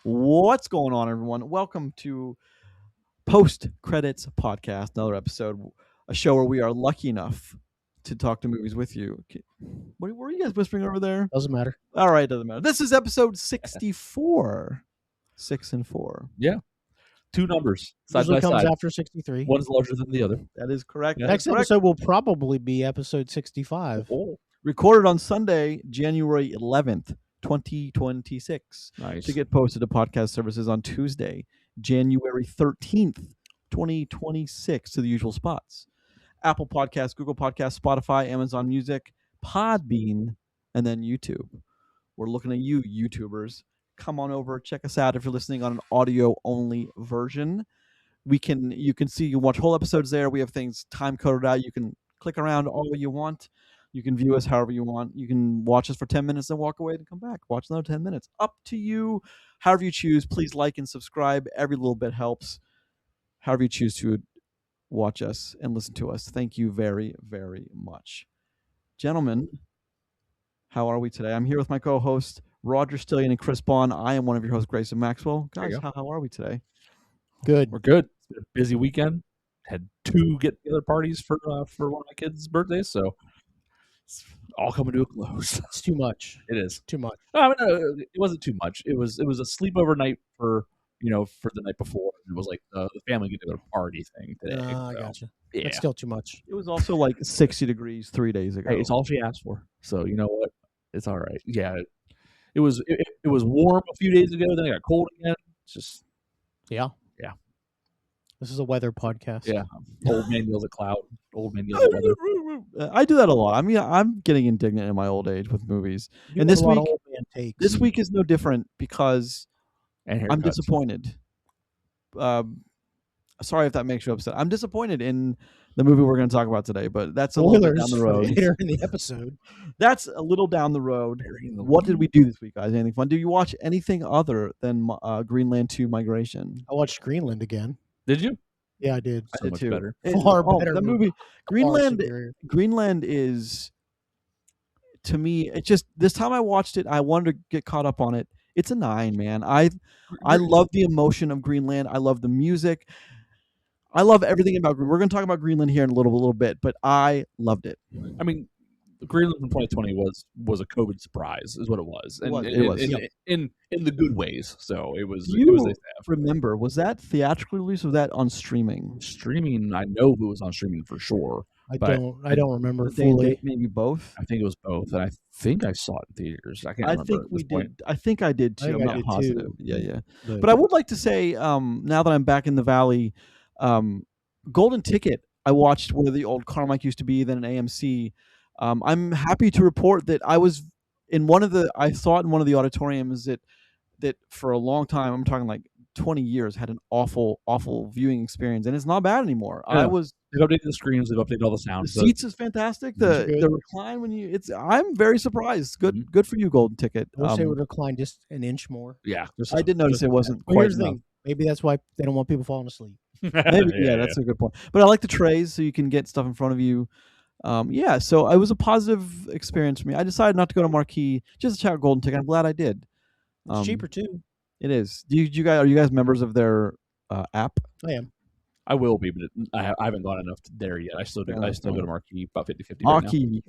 What's going on, everyone? Welcome to Post Credits Podcast, another episode, a show where we are lucky enough to talk to movies with you. What were you guys whispering over there? Doesn't matter. All right, doesn't matter. This is episode 64. 6 and 4. Yeah. Two numbers side Usually by comes side. after 63. One's larger than the other. That is correct. Yeah. That Next is correct. episode will probably be episode 65. Oh, Recorded on Sunday, January 11th, 2026. nice. To get posted to podcast services on Tuesday, January 13th, 2026, to the usual spots: Apple Podcasts, Google Podcasts, Spotify, Amazon Music, Podbean, and then YouTube. We're looking at you, YouTubers. Come on over, check us out if you're listening on an audio-only version. You can watch whole episodes there. We have things time-coded out. You can click around all you want. You can view us however you want. You can watch us for 10 minutes and walk away and come back. Watch another 10 minutes. Up to you. However you choose, please like and subscribe. Every little bit helps. However you choose to watch us and listen to us. Thank you very, very much. Gentlemen, how are we today? I'm here with my co-hosts, Roger Stillion and Chris Bond. I am one of your hosts, Grayson Maxwell. There you Guys, how are we today? Good. We're good. It's been a busy weekend. Had 2 get-together parties for one of my kids' birthdays, so it's all coming to a close. It's too much. It is. Too much. No, it wasn't too much. It was a sleepover night for the night before. It was like the family get-together party thing today. I so, gotcha. Yeah. It's still too much. It was also like 60 degrees 3 days ago. Hey, it's all she asked for. So you know what? It's all right. Yeah. It was warm a few days ago. Then it got cold again. It's just Yeah. Yeah. This is a weather podcast. yeah. Old man yells at cloud. Old man yells at weather. I do that a lot. I mean, I'm getting indignant in my old age with movies. You And have this a lot of week- old man takes. This week is no different because And I'm haircuts. disappointed. Sorry if that makes you upset. I'm disappointed in the movie we're going to talk about today, but that's a little bit down Spoilers the for road. later in the episode. That's a little down the road. Burying the What lead. did we do this week, guys? Anything fun? Did you watch anything other than Greenland 2 Migration? I watched Greenland again. Did you? Yeah, I did. So much better. Far better The movie. movie. Greenland is, to me, it just, this time I watched it, I wanted to get caught up on it. It's a 9, man. I love the emotion of Greenland. I love the music. I love everything about Greenland. We're going to talk about Greenland here in a little bit, but I loved it. I mean, Greenland from 2020 was a COVID surprise, is what it was. And It was. in the good ways. So it was. Do It was you nice to have. remember, was that theatrically released or was that on streaming? Streaming. I know it was on streaming for sure. I But don't remember Day and fully. date, maybe both? I think it was both, and I think I saw it in theaters. I can't I remember. think at we this point. did. I think I did I too. think I'm I not did positive. too. Yeah. But But I would like to say, now that I'm back in the Valley, Golden Ticket, I watched where the old Carmike used to be, then an AMC. I'm happy to report that I was I saw it in one of the auditoriums that for a long time, I'm talking like 20 years, had an awful, awful viewing experience, and it's not bad anymore. Yeah. They've updated the screens. They've updated all the The sounds. seats is fantastic. It's The good. recline I'm very surprised. Good, Mhm. good for you, Golden Ticket. I wish they would recline just an inch more. Yeah. I did notice it wasn't But quite here's the enough. thing. Maybe that's why they don't want people falling asleep. Maybe, yeah, that's a good point. But I like the trays so you can get stuff in front of you. So it was a positive experience for me. I decided not to go to Marquee, just to check out Golden Ticket. I'm glad I did. It's cheaper too. It is. Are you guys members of their app? I am. I will be, but I haven't gone enough there yet. I still do. Yeah, I that's still go fine. to Marquee about 50-50 right now. Marquee,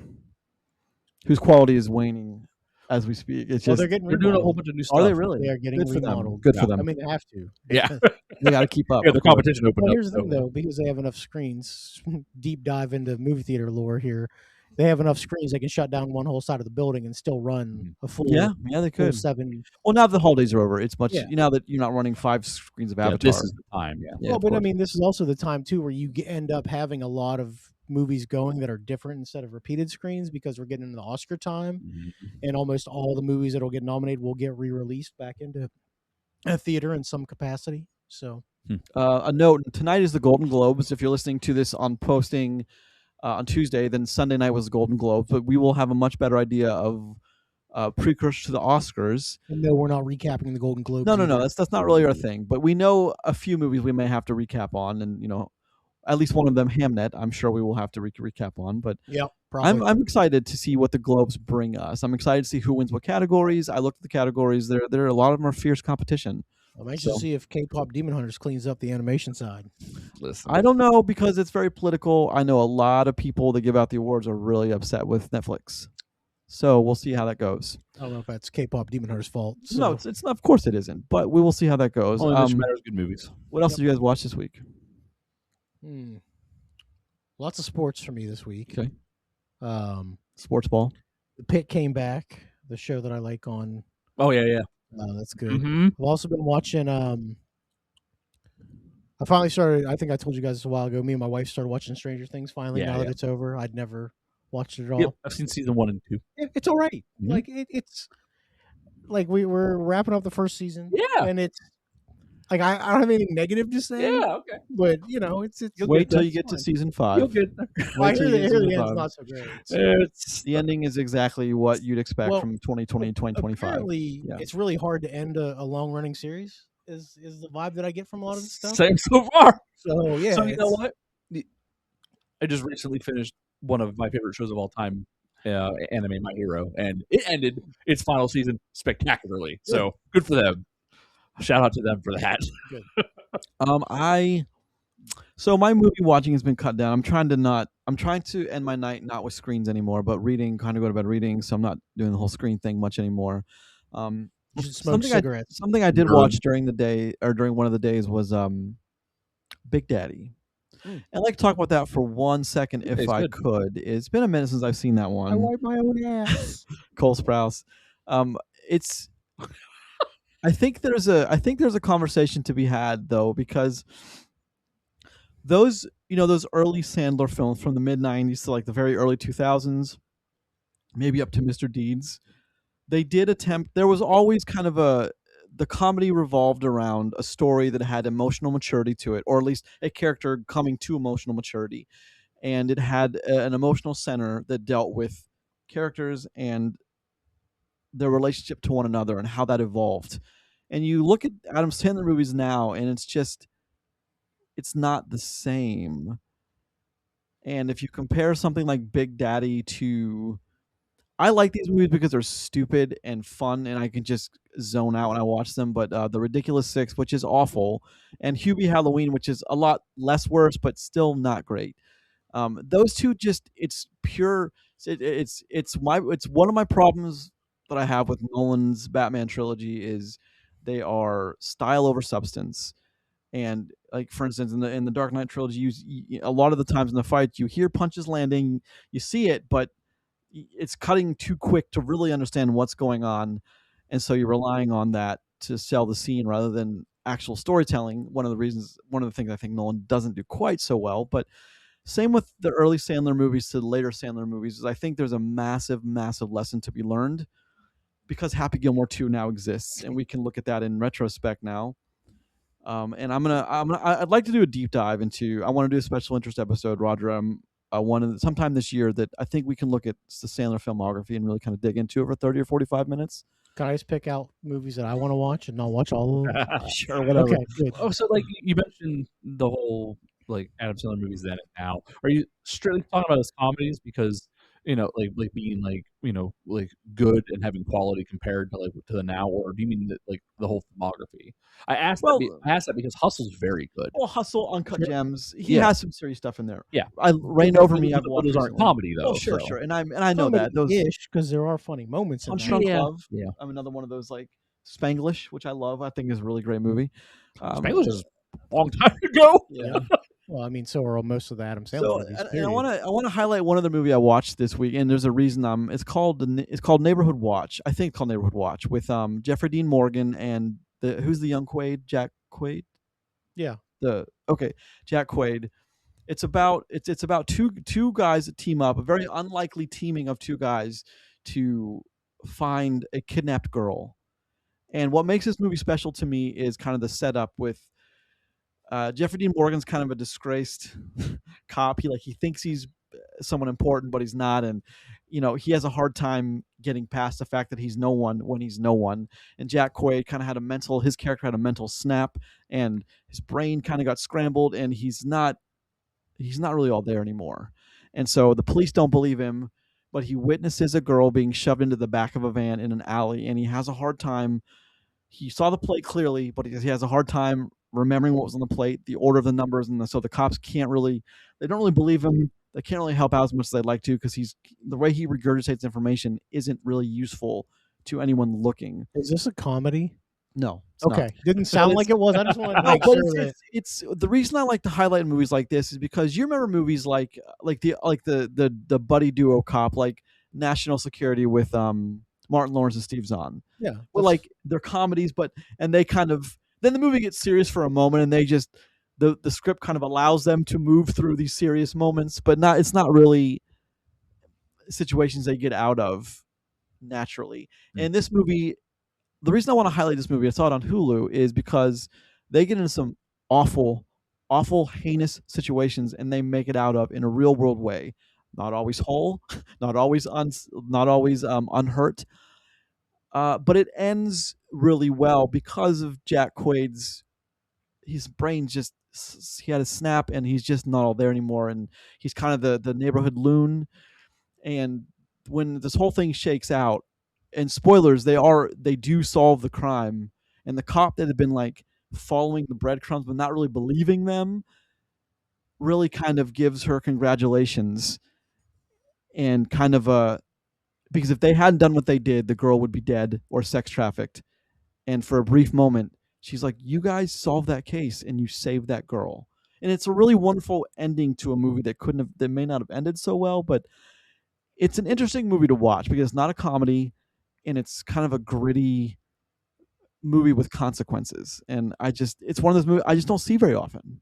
whose quality is waning as we speak. It's Well, just. they're getting They're doing a whole remodeled. bunch of new stuff. Are they really? They are getting Good for them. remodeled. Good for Yeah. them. I mean, they have to. Yeah. They got to keep up. Yeah, the competition opened Well, up. here's the thing, though, because they have enough screens. Deep dive into movie theater lore here. They have enough screens they can shut down one whole side of the building and still run a full, Yeah, they full could. 7. Well, now that the holidays are over, it's much. Yeah. Now that you're not running 5 screens of Yeah, Avatar. this is the time. Yeah. Yeah, Well, of but I course. mean, this is also the time too where you end up having a lot of movies going that are different instead of repeated screens because we're getting into the Oscar time, Mhm. and almost all the movies that'll get nominated will get re-released back into a theater in some capacity. So A note: tonight is the Golden Globes. If you're listening to this on posting on Tuesday, then Sunday night was the Golden Globes. But we will have a much better idea of precursor to the Oscars. and no, we're not recapping the Golden Globes. No. either. That's not really our thing. But we know a few movies we may have to recap on, and at least one of them, Hamnet. I'm sure we will have to recap on. But Yep. Probably. I'm excited to see what the Globes bring us. I'm excited to see who wins what categories. I looked at the categories. There a lot of them are fierce competition. I'm anxious to see if K-pop Demon Hunters cleans up the animation side. Listen, I don't know because it's very political. I know a lot of people that give out the awards are really upset with Netflix. So we'll see how that goes. I don't know if that's K-pop Demon Hunters' fault. So. No, it's not. Of course it isn't. But we will see how that goes. only this matters good movies. What else did you guys watch this week? Lots of sports for me this week. Okay. Sports ball. The Pit came back, the show that I like on. Oh yeah. That's good. Mm-hmm. I've also been watching. I finally started. I think I told you guys this a while ago. Me and my wife started watching Stranger Things finally. Yeah, now that yeah. it's over, I'd never watched it at all. Yep, I've seen season 1 and 2. It's all right. Mhm. Like it's like we're wrapping up the first season. Yeah. and it's like I don't have anything negative to say. Yeah, okay. but it's Wait till that's you get to fine. season 5. You'll get there. Well, I Wait till hear you the get to season end's 5. not so great. So. It's The ending is exactly what you'd expect Well, from 2020 and 2025. Apparently, Yeah. it's really hard to end a long running series. Is the vibe that I get from a lot of this stuff. same so far. So yeah, So you know it's- what? I just recently finished one of my favorite shows of all time, anime My Hero, and it ended its final season spectacularly. So good for them. Shout out to them for that. So my movie watching has been cut down. I'm trying to end my night not with screens anymore, but reading, kind of go to bed reading. So I'm not doing the whole screen thing much anymore. you should smoke cigarettes. Something I did Nerd. watch during the day or during one of the days was Big Daddy. Mm. I'd like to talk about that for 1 second if It's I good. could. It's been a minute since I've seen that one. I wipe my own ass. Cole Sprouse. It's. I think there's a conversation to be had though, because those early Sandler films from the mid '90s to like the very early 2000s, maybe up to Mr. Deeds, they did attempt. There was always kind of the comedy revolved around a story that had emotional maturity to it, or at least a character coming to emotional maturity, and it had an emotional center that dealt with characters and their relationship to one another and how that evolved. And you look at Adam Sandler movies now, and it's not the same. And if you compare something like Big Daddy to, I like these movies because they're stupid and fun, and I can just zone out when I watch them. But The Ridiculous Six, which is awful, and Hubie Halloween, which is a lot less worse, but still not great. Those two, it's pure. It's one of my problems that I have with Nolan's Batman trilogy is they are style over substance. And like for instance, in the Dark Knight trilogy, a lot of the times in the fight you hear punches landing, you see it, but it's cutting too quick to really understand what's going on, and so you're relying on that to sell the scene rather than actual storytelling. One of the things I think Nolan doesn't do quite so well. But same with the early Sandler movies to the later Sandler movies, is I think there's a massive lesson to be learned because Happy Gilmore 2 now exists, and we can look at that in retrospect now. And I'd like to do a deep dive into. I want to do a special interest episode, Roger. Sometime this year that I think we can look at the Sandler filmography and really kind of dig into it for 30 or 45 minutes. Can I just pick out movies that I want to watch and not watch all of them? Sure, whatever. Okay, good. Oh, so like you mentioned the whole like Adam Sandler movies then and now. Are you strictly talking about his comedies because like being like good and having quality compared to the now, or do you mean that like the whole filmography? I asked that because Hustle's very good. Well, Hustle, Uncut Sure. Gems. He Yeah. has some serious stuff in there. Yeah. Rain Over Me. I've watched. Those aren't recently. comedy though. Oh, sure, so. sure. And I know that those ish because there are funny moments in Punch that. Drunk Yeah. Love. Yeah. I'm another one of those like Spanglish, which I love. I think is a really great movie. Spanglish is a long time ago. Yeah. Well, I mean, so are most of the Adam Sandler So, movies. and I period. want to highlight one other movie I watched this week, and there's a reason. It's called Neighborhood Watch. I think it's called Neighborhood Watch with Jeffrey Dean Morgan and who's the young Quaid, Jack Quaid. Yeah. Jack Quaid. It's about two guys that team up, a very unlikely teaming of two guys to find a kidnapped girl. And what makes this movie special to me is kind of the setup with Jeffrey Dean Morgan's kind of a disgraced cop. He thinks he's someone important, but he's not, and he has a hard time getting past the fact that he's no one when he's no one. And Jack Quaid kind of his character had a mental snap, and his brain kind of got scrambled, and he's not really all there anymore. And so the police don't believe him, but he witnesses a girl being shoved into the back of a van in an alley, and he has a hard time. He saw the plate clearly, but he has a hard time remembering what was on the plate, the order of the numbers, and so the cops can't really, they don't really believe him. They can't really help out as much as they'd like to, because the way he regurgitates information isn't really useful to anyone looking. Is this a comedy? No. It's not. Okay, didn't sound like it was. I just wanted to make but sure that it's the reason I like to highlight movies like this is because you remember movies like the buddy duo cop, like National Security with Martin Lawrence and Steve Zahn. yeah, Well, like they're comedies, and they kind of, then the movie gets serious for a moment, and they just, the script kind of allows them to move through these serious moments, but it's not really situations they get out of naturally. And this movie, the reason I want to highlight this movie, I saw it on Hulu, is because they get into some awful, heinous situations, and they make it out of in a real world way. Not always whole, not always unhurt, but it ends really well because of Jack Quaid's. His brain just, he had a snap, and he's just not all there anymore, and he's kind of the neighborhood loon. And when this whole thing shakes out, and spoilers, they do solve the crime, and the cop that had been like following the breadcrumbs but not really believing them really kind of gives her congratulations, and kind of because if they hadn't done what they did, the girl would be dead or sex trafficked. And for a brief moment, she's like, you guys solved that case and you saved that girl. And it's a really wonderful ending to a movie that may not have ended so well, but it's an interesting movie to watch because it's not a comedy, and it's kind of a gritty movie with consequences. And it's one of those movies I just don't see very often,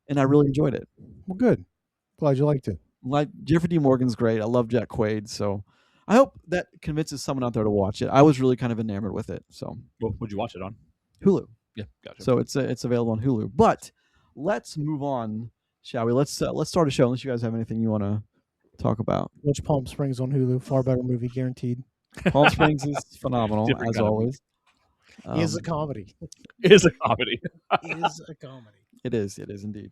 and I really enjoyed it. well, good. Glad you liked it. Like, Jeffrey D. Morgan's great. I love Jack Quaid, so I hope that convinces someone out there to watch it. I was really kind of enamored with it. So, Well, would you watch it on? Hulu. Yeah, gotcha. So it's available on Hulu. But let's move on, shall we? Let's start a show. Unless you guys have anything you want to talk about. Watch Palm Springs on Hulu. Far better movie, guaranteed. Palm Springs is phenomenal, Different as kind of always. Is a comedy. It is a comedy. Is a comedy. It is indeed.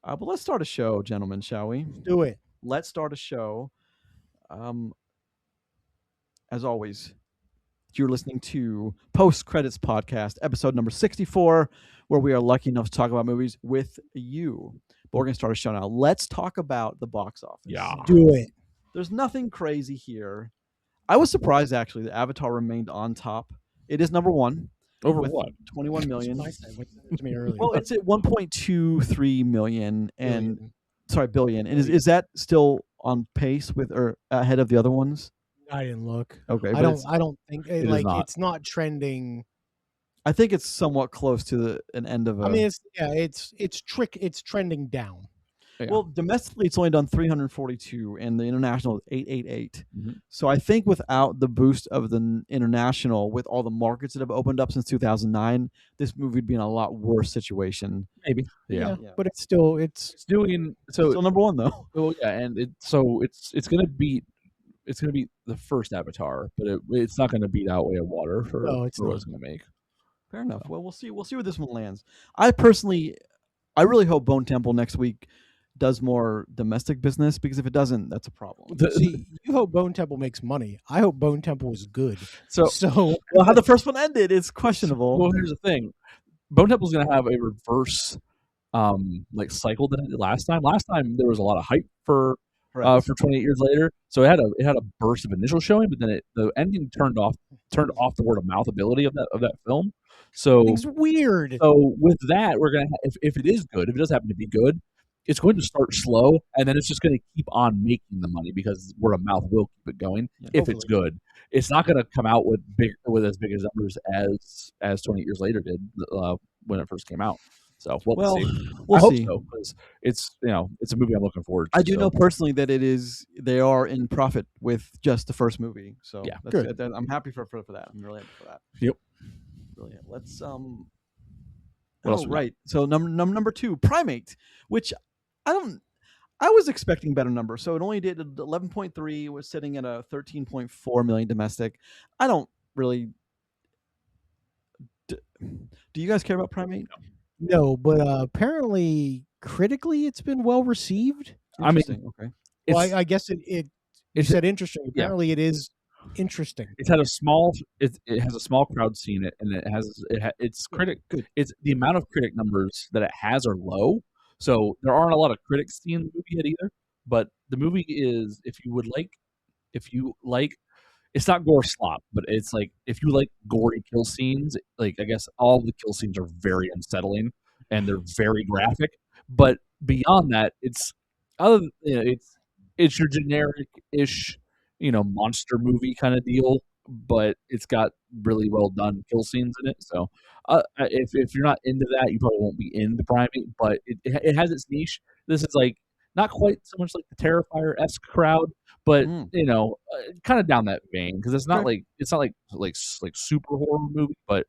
But let's start a show, gentlemen, shall we? Do it. Let's start a show. As always, you're listening to Post Credits Podcast, episode number 64, where we are lucky enough to talk about movies with you. But we're going to start a show now. Let's talk about the box office. Yeah. Do it. There's nothing crazy here. I was surprised, actually, that Avatar remained on top. It is number one. Over with what? 21 million. To me earlier. Well, it's at 1.23 million and billion. And Billion. is that still on pace with or ahead of the other ones? I didn't look. Okay, I don't think is like not. it's not trending. I think it's somewhat close to an end of. I mean, it's trending down. Yeah. Well, domestically, it's only done 342, and the international is 888. Mm-hmm. So I think without the boost of the international, with all the markets that have opened up since 2009, this movie would be in a lot worse situation. Maybe. Yeah. But it's still It's doing so. Still number one though. Well, yeah, and it's gonna beat the first Avatar, but it's not gonna beat Out Way of Water for what it's gonna make. Fair enough. Well, we'll see. We'll see where this one lands. I really hope Bone Temple next week does more domestic business, because if it doesn't, that's a problem. See, you hope Bone Temple makes money. I hope Bone Temple is good. So well, how the first one ended is questionable. Well, here's the thing: Bone Temple's gonna have a reverse cycle than it did last time. Last time there was a lot of hype for 28 years later, so it had a burst of initial showing, but then the ending turned off the word of mouth ability of that film. So it's weird. So with that, we're gonna if it is good, if it does happen to be good, it's going to start slow, and then it's just going to keep on making the money because word of mouth will keep it going. If it's good, it's not going to come out with as big as numbers as 28 years later did when it first came out. So we'll see. We'll hope see. so, because it's a movie I'm looking forward to. I do know personally that they are in profit with just the first movie. So yeah, good. I'm happy for that. I'm really happy for that. Yep. Brilliant. Let's What else? Right. So number 2, Primate, which I was expecting better numbers. So it only did 11.3. Was sitting at a 13.4 million domestic. I don't really. Do you guys care about Primate? No, but apparently critically it's been well received. I mean, Okay. Well, It's I guess you it's said interesting. yeah. Apparently, it is interesting. It's had a small. It has a small crowd seeing it, and it's critic. Good. It's the amount of critic numbers that it has are low, so there aren't a lot of critics seeing the movie yet either. But the movie is, if you like, it's not gore slop, but it's like if you like gory kill scenes, like I guess all the kill scenes are very unsettling and they're very graphic. But beyond that, it's other than, it's your generic ish monster movie kind of deal, but it's got really well done kill scenes in it. So if you're not into that, you probably won't be into Primate, but it has its niche. This is like not quite so much like the Terrifier-esque crowd, but kind of down that vein because it's not like super horror movie, but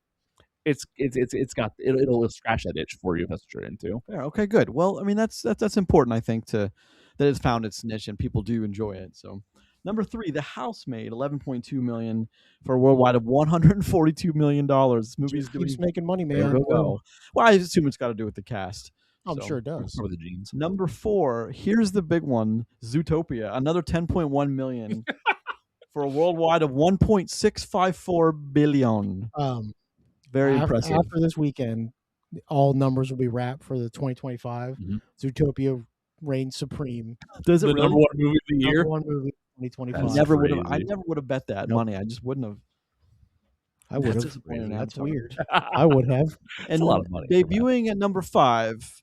it'll scratch that itch for you if that's what you're into. Yeah, okay, good. Well, I mean that's important. I think that it's found its niche and people do enjoy it. So, number 3, The Housemaid, 11.2 million for a worldwide of 142 million dollars. This movie is doing Keeps making money, very man. well. Well, I assume it's got to do with the cast. I'm So, sure it does. Over the jeans. Number 4, here's the big one: Zootopia, another 10.1 million for a worldwide of 1.654 billion. Very impressive. After this weekend, all numbers will be wrapped for the 2025. Zootopia reigns supreme. Does it The really? number one movie of the year. Number one movie 2025. That's I crazy. never would have bet that Nope. money. I just wouldn't have. I would have. disappointing, That's Avatar. weird. I would have. And a lot of money for debuting at number 5,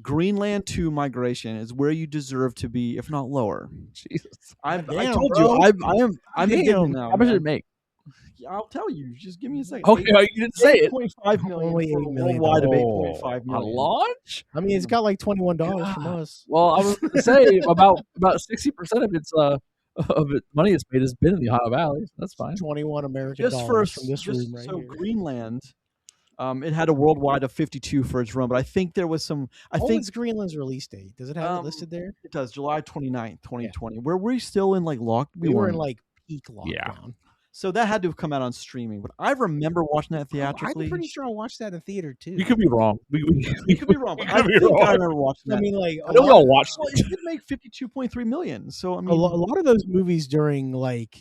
Greenland 2 Migration is where you deserve to be, if not lower. Jesus. I Damn, told bro. you, I'm Damn. beginning now. How much did man. it make? I'll tell you. Just give me a second. Okay, you didn't say it. 8.5 million Only for a $8 million. worldwide of Oh, 8.5 on million. launch? I mean, it's got like $21 from God. us. Well, I was going to say about 60% of its money it's made has been in the Ohio Valley. So that's fine. 21 American Just for dollars from this room right so here. Greenland, it had a worldwide of 52 for its run, but I think there was some. I think When's Greenland's release date? Does it have it listed there? it does July 29th, 2020. Were we still in like lock? We were in weren't. like peak lockdown. So that had to have come out on streaming, but I remember watching that theatrically. I'm pretty sure I watched that in theater too. You could be wrong. We could be wrong, but You I could be think I wrong. remember watching that. I mean, like I know we all watched Well, it. it did make 52.3 million. So I mean, a lot of those movies during like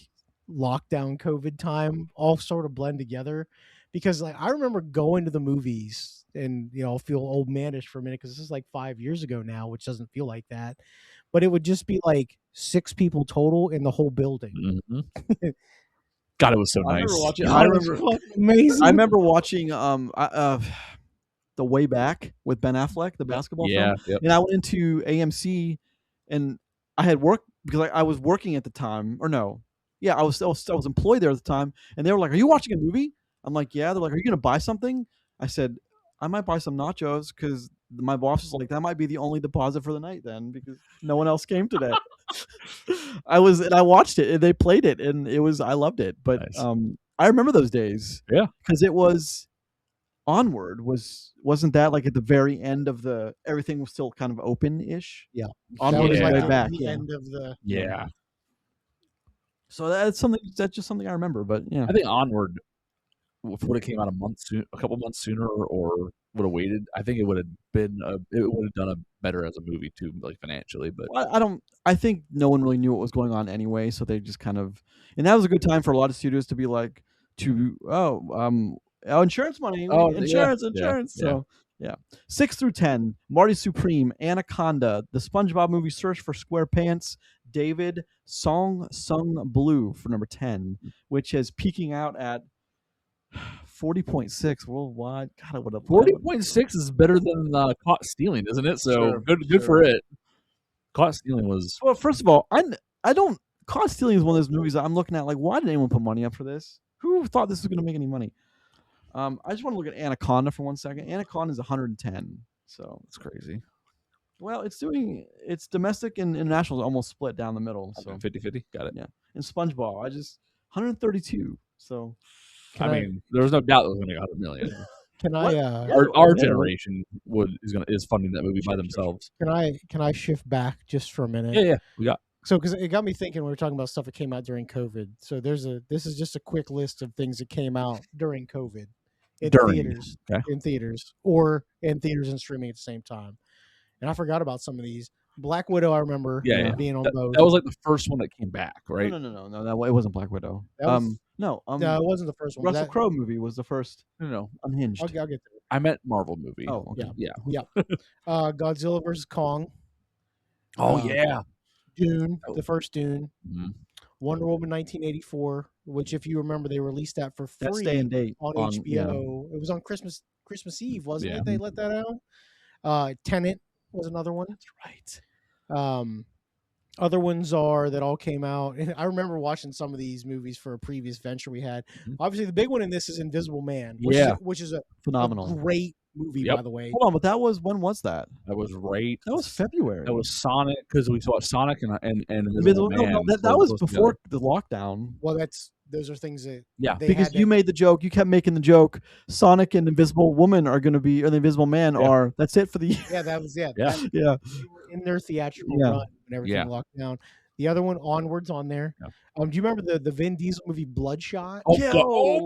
lockdown COVID time all sort of blend together, because like I remember going to the movies and I'll feel old manish for a minute because this is like 5 years ago now, which doesn't feel like that, but it would just be like 6 people total in the whole building. Mhm. God, it was so I nice. remember watching. God, I it was remember. fucking amazing. I remember watching The Way Back with Ben Affleck, the basketball film. Yep. And I went into AMC, and I had work because I was working at the time, or no, yeah, I was employed there at the time, and they were like, "Are you watching a movie?" I'm like, "Yeah." They're like, "Are you going to buy something?" I said, "I might buy some nachos," because my boss was like, "That might be the only deposit for the night then, because no one else came today." I watched it, and they played it, and I loved it. But Nice. I remember those days, Yeah. because it was Onward wasn't that like at the very end of everything was still kind of open-ish? Yeah. Onward That was is like way the back. the Yeah. end of the Yeah. So that's just something I remember. But yeah, I think Onward, if it would have came out a couple months sooner, or would have waited, I think it would have done a better as a movie too, like financially. But I think no one really knew what was going on anyway, so they just kind of, and that was a good time for a lot of studios to be like, insurance money, insurance. Yeah. So yeah, 6 through 10, Marty Supreme, Anaconda, the SpongeBob movie Search for SquarePants, David, Song Sung Blue for number 10, which is peaking out at 40.6 worldwide. God, I would have 40.6 is better than Caught Stealing, isn't it? So Sure, good for it. Caught Stealing was. Well, first of all, I don't. Caught Stealing is one of those movies that I'm looking at like, why did anyone put money up for this? Who thought this was going to make any money? I just want to look at Anaconda for 1 second. Anaconda is 110, so It's crazy. well, it's domestic and international is almost split down the middle. So 50-50. Got it. yeah, and SpongeBob, 132. So mean, there was no doubt it was going to get 100 million. Can What? I Our generation is funding that movie by themselves. can I shift back just for a minute? Yeah. We got. So, because it got me thinking, we were talking about stuff that came out during COVID. So this is just a quick list of things that came out during COVID in theaters, okay. or in theaters and streaming at the same time. And I forgot about some of these, Black Widow, I remember being on both. That was like the first one that came back, right? No, it wasn't Black Widow. That was, no, no, it wasn't the first one. Russell Crowe movie was the first No. Unhinged. I'll get to it. I meant Marvel movie. Oh, okay. Yeah. Godzilla versus Kong. Oh yeah. Dune, the first Dune. Mhm. Wonder Woman 1984, which if you remember, they released that for free That's day and date on HBO. It was on Christmas Eve, wasn't it? They let that out. Tenet was another one. That's right. Other ones are that all came out. And I remember watching some of these movies for a previous venture we had. Mhm. Obviously, the big one in this is Invisible Man, which is a Phenomenal. great movie, by the way. Hold on, but that was when was that? That was right. That was February. That was Sonic because we saw Sonic and Invisible Man. No, that was before the lockdown. Well, those are things that because you made the joke. You kept making the joke. Sonic and Invisible Woman are going to be, or the Invisible Man are. That's it for the year. Yeah, that was Yeah. They were in their theatrical run when everything locked down. The other one, Onward's on there. Do you remember the Vin Diesel movie Bloodshot? Oh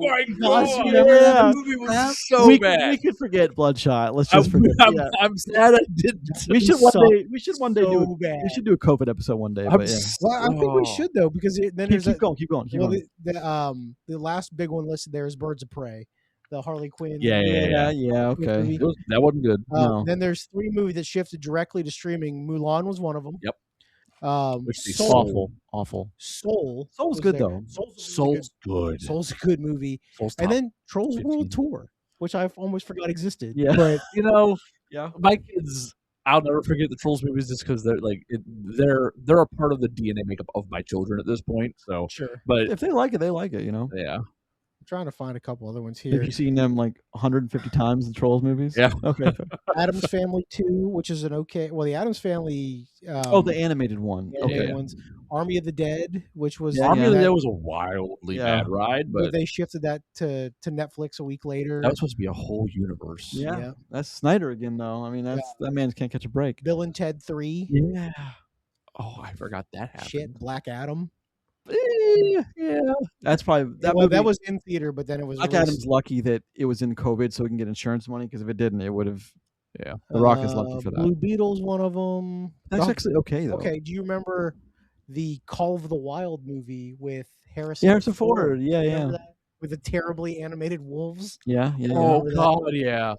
my God! That movie was so bad. We could forget Bloodshot. Let's just forget. I'm sad I didn't. We should one day do. Bad. We should do a COVID episode one day. Well, I think we should though, because then keep going. The last big one listed there is Birds of Prey, the Harley Quinn. Yeah. Okay, that wasn't good. No. Then there's 3 movies that shifted directly to streaming. Mulan was one of them. Yep. Which is awful. Soul's good though. Soul's good. Soul's a good movie. And then Trolls World Tour, which I almost forgot existed. Yeah, but my kids, I'll never forget the Trolls movies just because they're like they're a part of the DNA makeup of my children at this point. So sure, but if they like it, they like it. Yeah. I'm trying to find a couple other ones here. Have you seen them like 150 times in Trolls movies? Yeah. Okay. Addams Family 2, which is an okay. Well, the Addams Family. The animated one. Ones. Army of the Dead, which was Army of the Dead was a wildly bad ride, but they shifted that to Netflix a week later. That was supposed to be a whole universe. Yeah. That's Snyder again, though. I mean, that man can't catch a break. Bill and Ted 3. Yeah. Oh, I forgot that happened. Shit, Black Adam. Yeah, that's probably that was in theater, but then it was. Black Adam's lucky that it was in COVID, so he can get insurance money. Because if it didn't, it would have. Yeah, The Rock is lucky for that. Blue Beetle's one of them. That's actually okay though. Okay, do you remember the Call of the Wild movie with Harrison? Harrison Ford. Yeah. With the terribly animated wolves. Yeah. Oh God, yeah.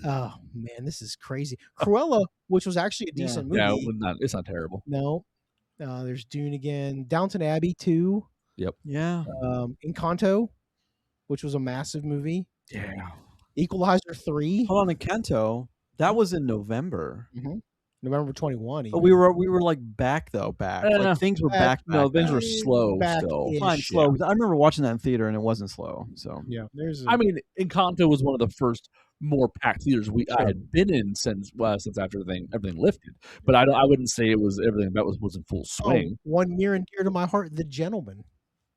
Oh man, this is crazy. Cruella, which was actually a decent movie. Yeah, it's not terrible. No. There's Dune again. Downton Abbey 2. Yep. Yeah. Encanto, which was a massive movie. Yeah. Equalizer 3. Hold on, Encanto. That was in November. Mm-hmm. November 21. But we were like back. Like things were back. No, things were slow still. Fine, slow. I remember watching that in theater and it wasn't slow. So yeah, I mean, Encanto was one of the first more packed theaters I had been in since after everything lifted. But I wouldn't say it was everything that was in full swing. One near and dear to my heart, The Gentleman.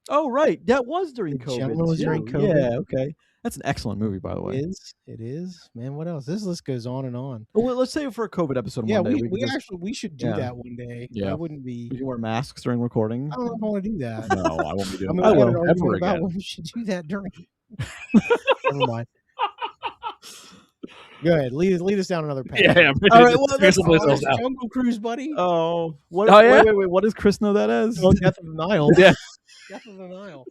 Oh right, that was during COVID. Gentleman was during COVID. Yeah, okay. That's an excellent movie, by the way. It is. Man, what else? This list goes on and on. Well, let's say for a COVID episode one day. We should do that one day. Yeah. I wouldn't be. We can wear masks during recording. I don't know if I want to do that. No, I won't be doing that. I will ever again. We should do that during. Never mind. Go ahead. Lead us down another path. Yeah. All right. Well, Jungle Cruise, buddy. Oh. What, yeah? Wait. What does Chris know that as? Oh, Death of the Nile. Yeah. Death of the Nile.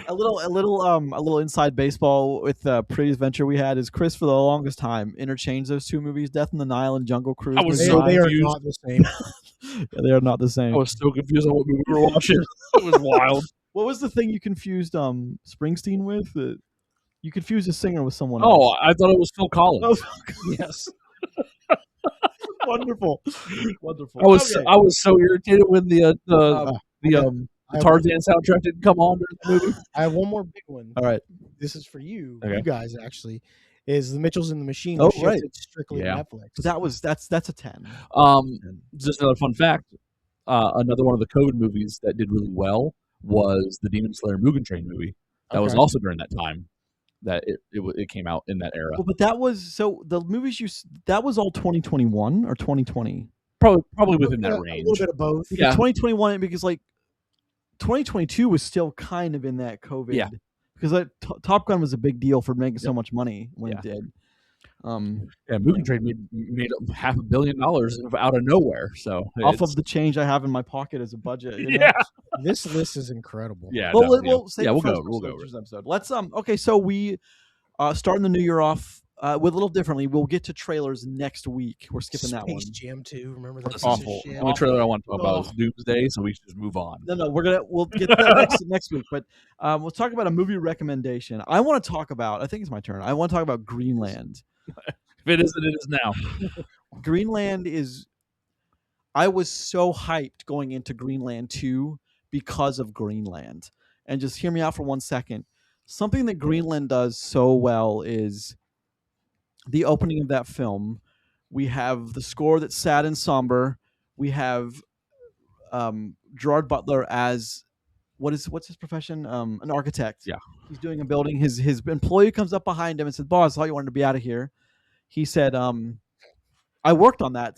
A little inside baseball with the previous venture we had is Chris for the longest time interchanged those two movies, Death in the Nile and Jungle Cruise. I was they so are confused. not the same. Yeah, they are not the same. I was so confused on what movie we were watching. It was wild. What was the thing you confused Springsteen with? You confused a singer with someone else. Oh, I thought it was Phil Collins. Oh, yes. Wonderful. I was so irritated when the Tarzan soundtrack didn't come on during the movie. I have one more big one. All right. This is for you. Okay. You guys actually. Is The Mitchells and the Machine. Oh, right. Strictly on Netflix. So that's a 10. Just another fun fact. Another one of the COVID movies that did really well was the Demon Slayer Mugen Train movie. That was also during that time that it came out in that era. Well, but that was the movies that was all 2021 or 2020. Probably within that range. A little bit of both. Yeah, 2021 because like 2022 was still kind of in that COVID. Yeah. Because Top Gun was a big deal for making so much money when it did. Yeah, Movie Trade made $500 million out of nowhere. So off of the change I have in my pocket as a budget. You know? yeah, This list is incredible. yeah, Well, no, we'll save it we'll for go. We'll go. this episode. Let's okay. So we starting the new year off with a little differently. We'll get to trailers next week. We're skipping that one. Space Jam 2. Remember that? That's piece of awful. shit? The only trailer I want to talk about is Doomsday, so we should just move on. No, we'll get to that next week. But we'll talk about a movie recommendation. I want to talk about. I think it's my turn. I want to talk about Greenland. If it isn't, it is now. Greenland is. I was so hyped going into Greenland 2 because of Greenland. And just hear me out for 1 second. Something that Greenland does so well is the opening of that film. We have the score that's sad and somber. We have Gerard Butler as what's his profession? An architect. Yeah. He's doing a building. His employee comes up behind him and says, "Boss, I thought you wanted to be out of here." He said, I worked on that.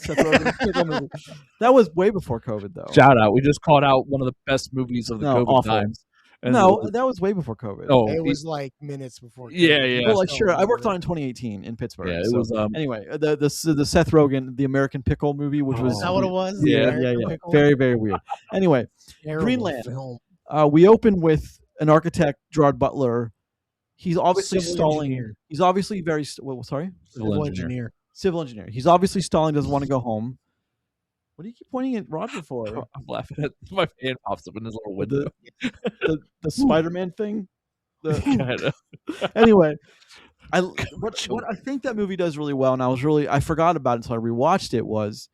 That was way before COVID, though. Shout out. We just called out one of the best movies of the COVID awful. times. And No, that was way before COVID. Oh, It was like minutes before. Yeah, yeah. Well, sure. I worked on it in 2018 in Pittsburgh. Yeah, it so, was. Anyway, the Seth Rogen, the American Pickle movie, which was Is that what it was? Yeah, American Pickle? very, very weird. Anyway, Terrible Greenland. film. We open with an architect, Gerard Butler. He's obviously Civil stalling. engineer. He's obviously very. Sorry, Civil engineer. civil engineer. He's obviously stalling. Doesn't want to go home. What do you keep pointing at Roger for? I'm laughing at my fan pops up in his little window. The Spider-Man thing. Kinda. Anyway, what I think that movie does really well, and I forgot about it until I rewatched it. Was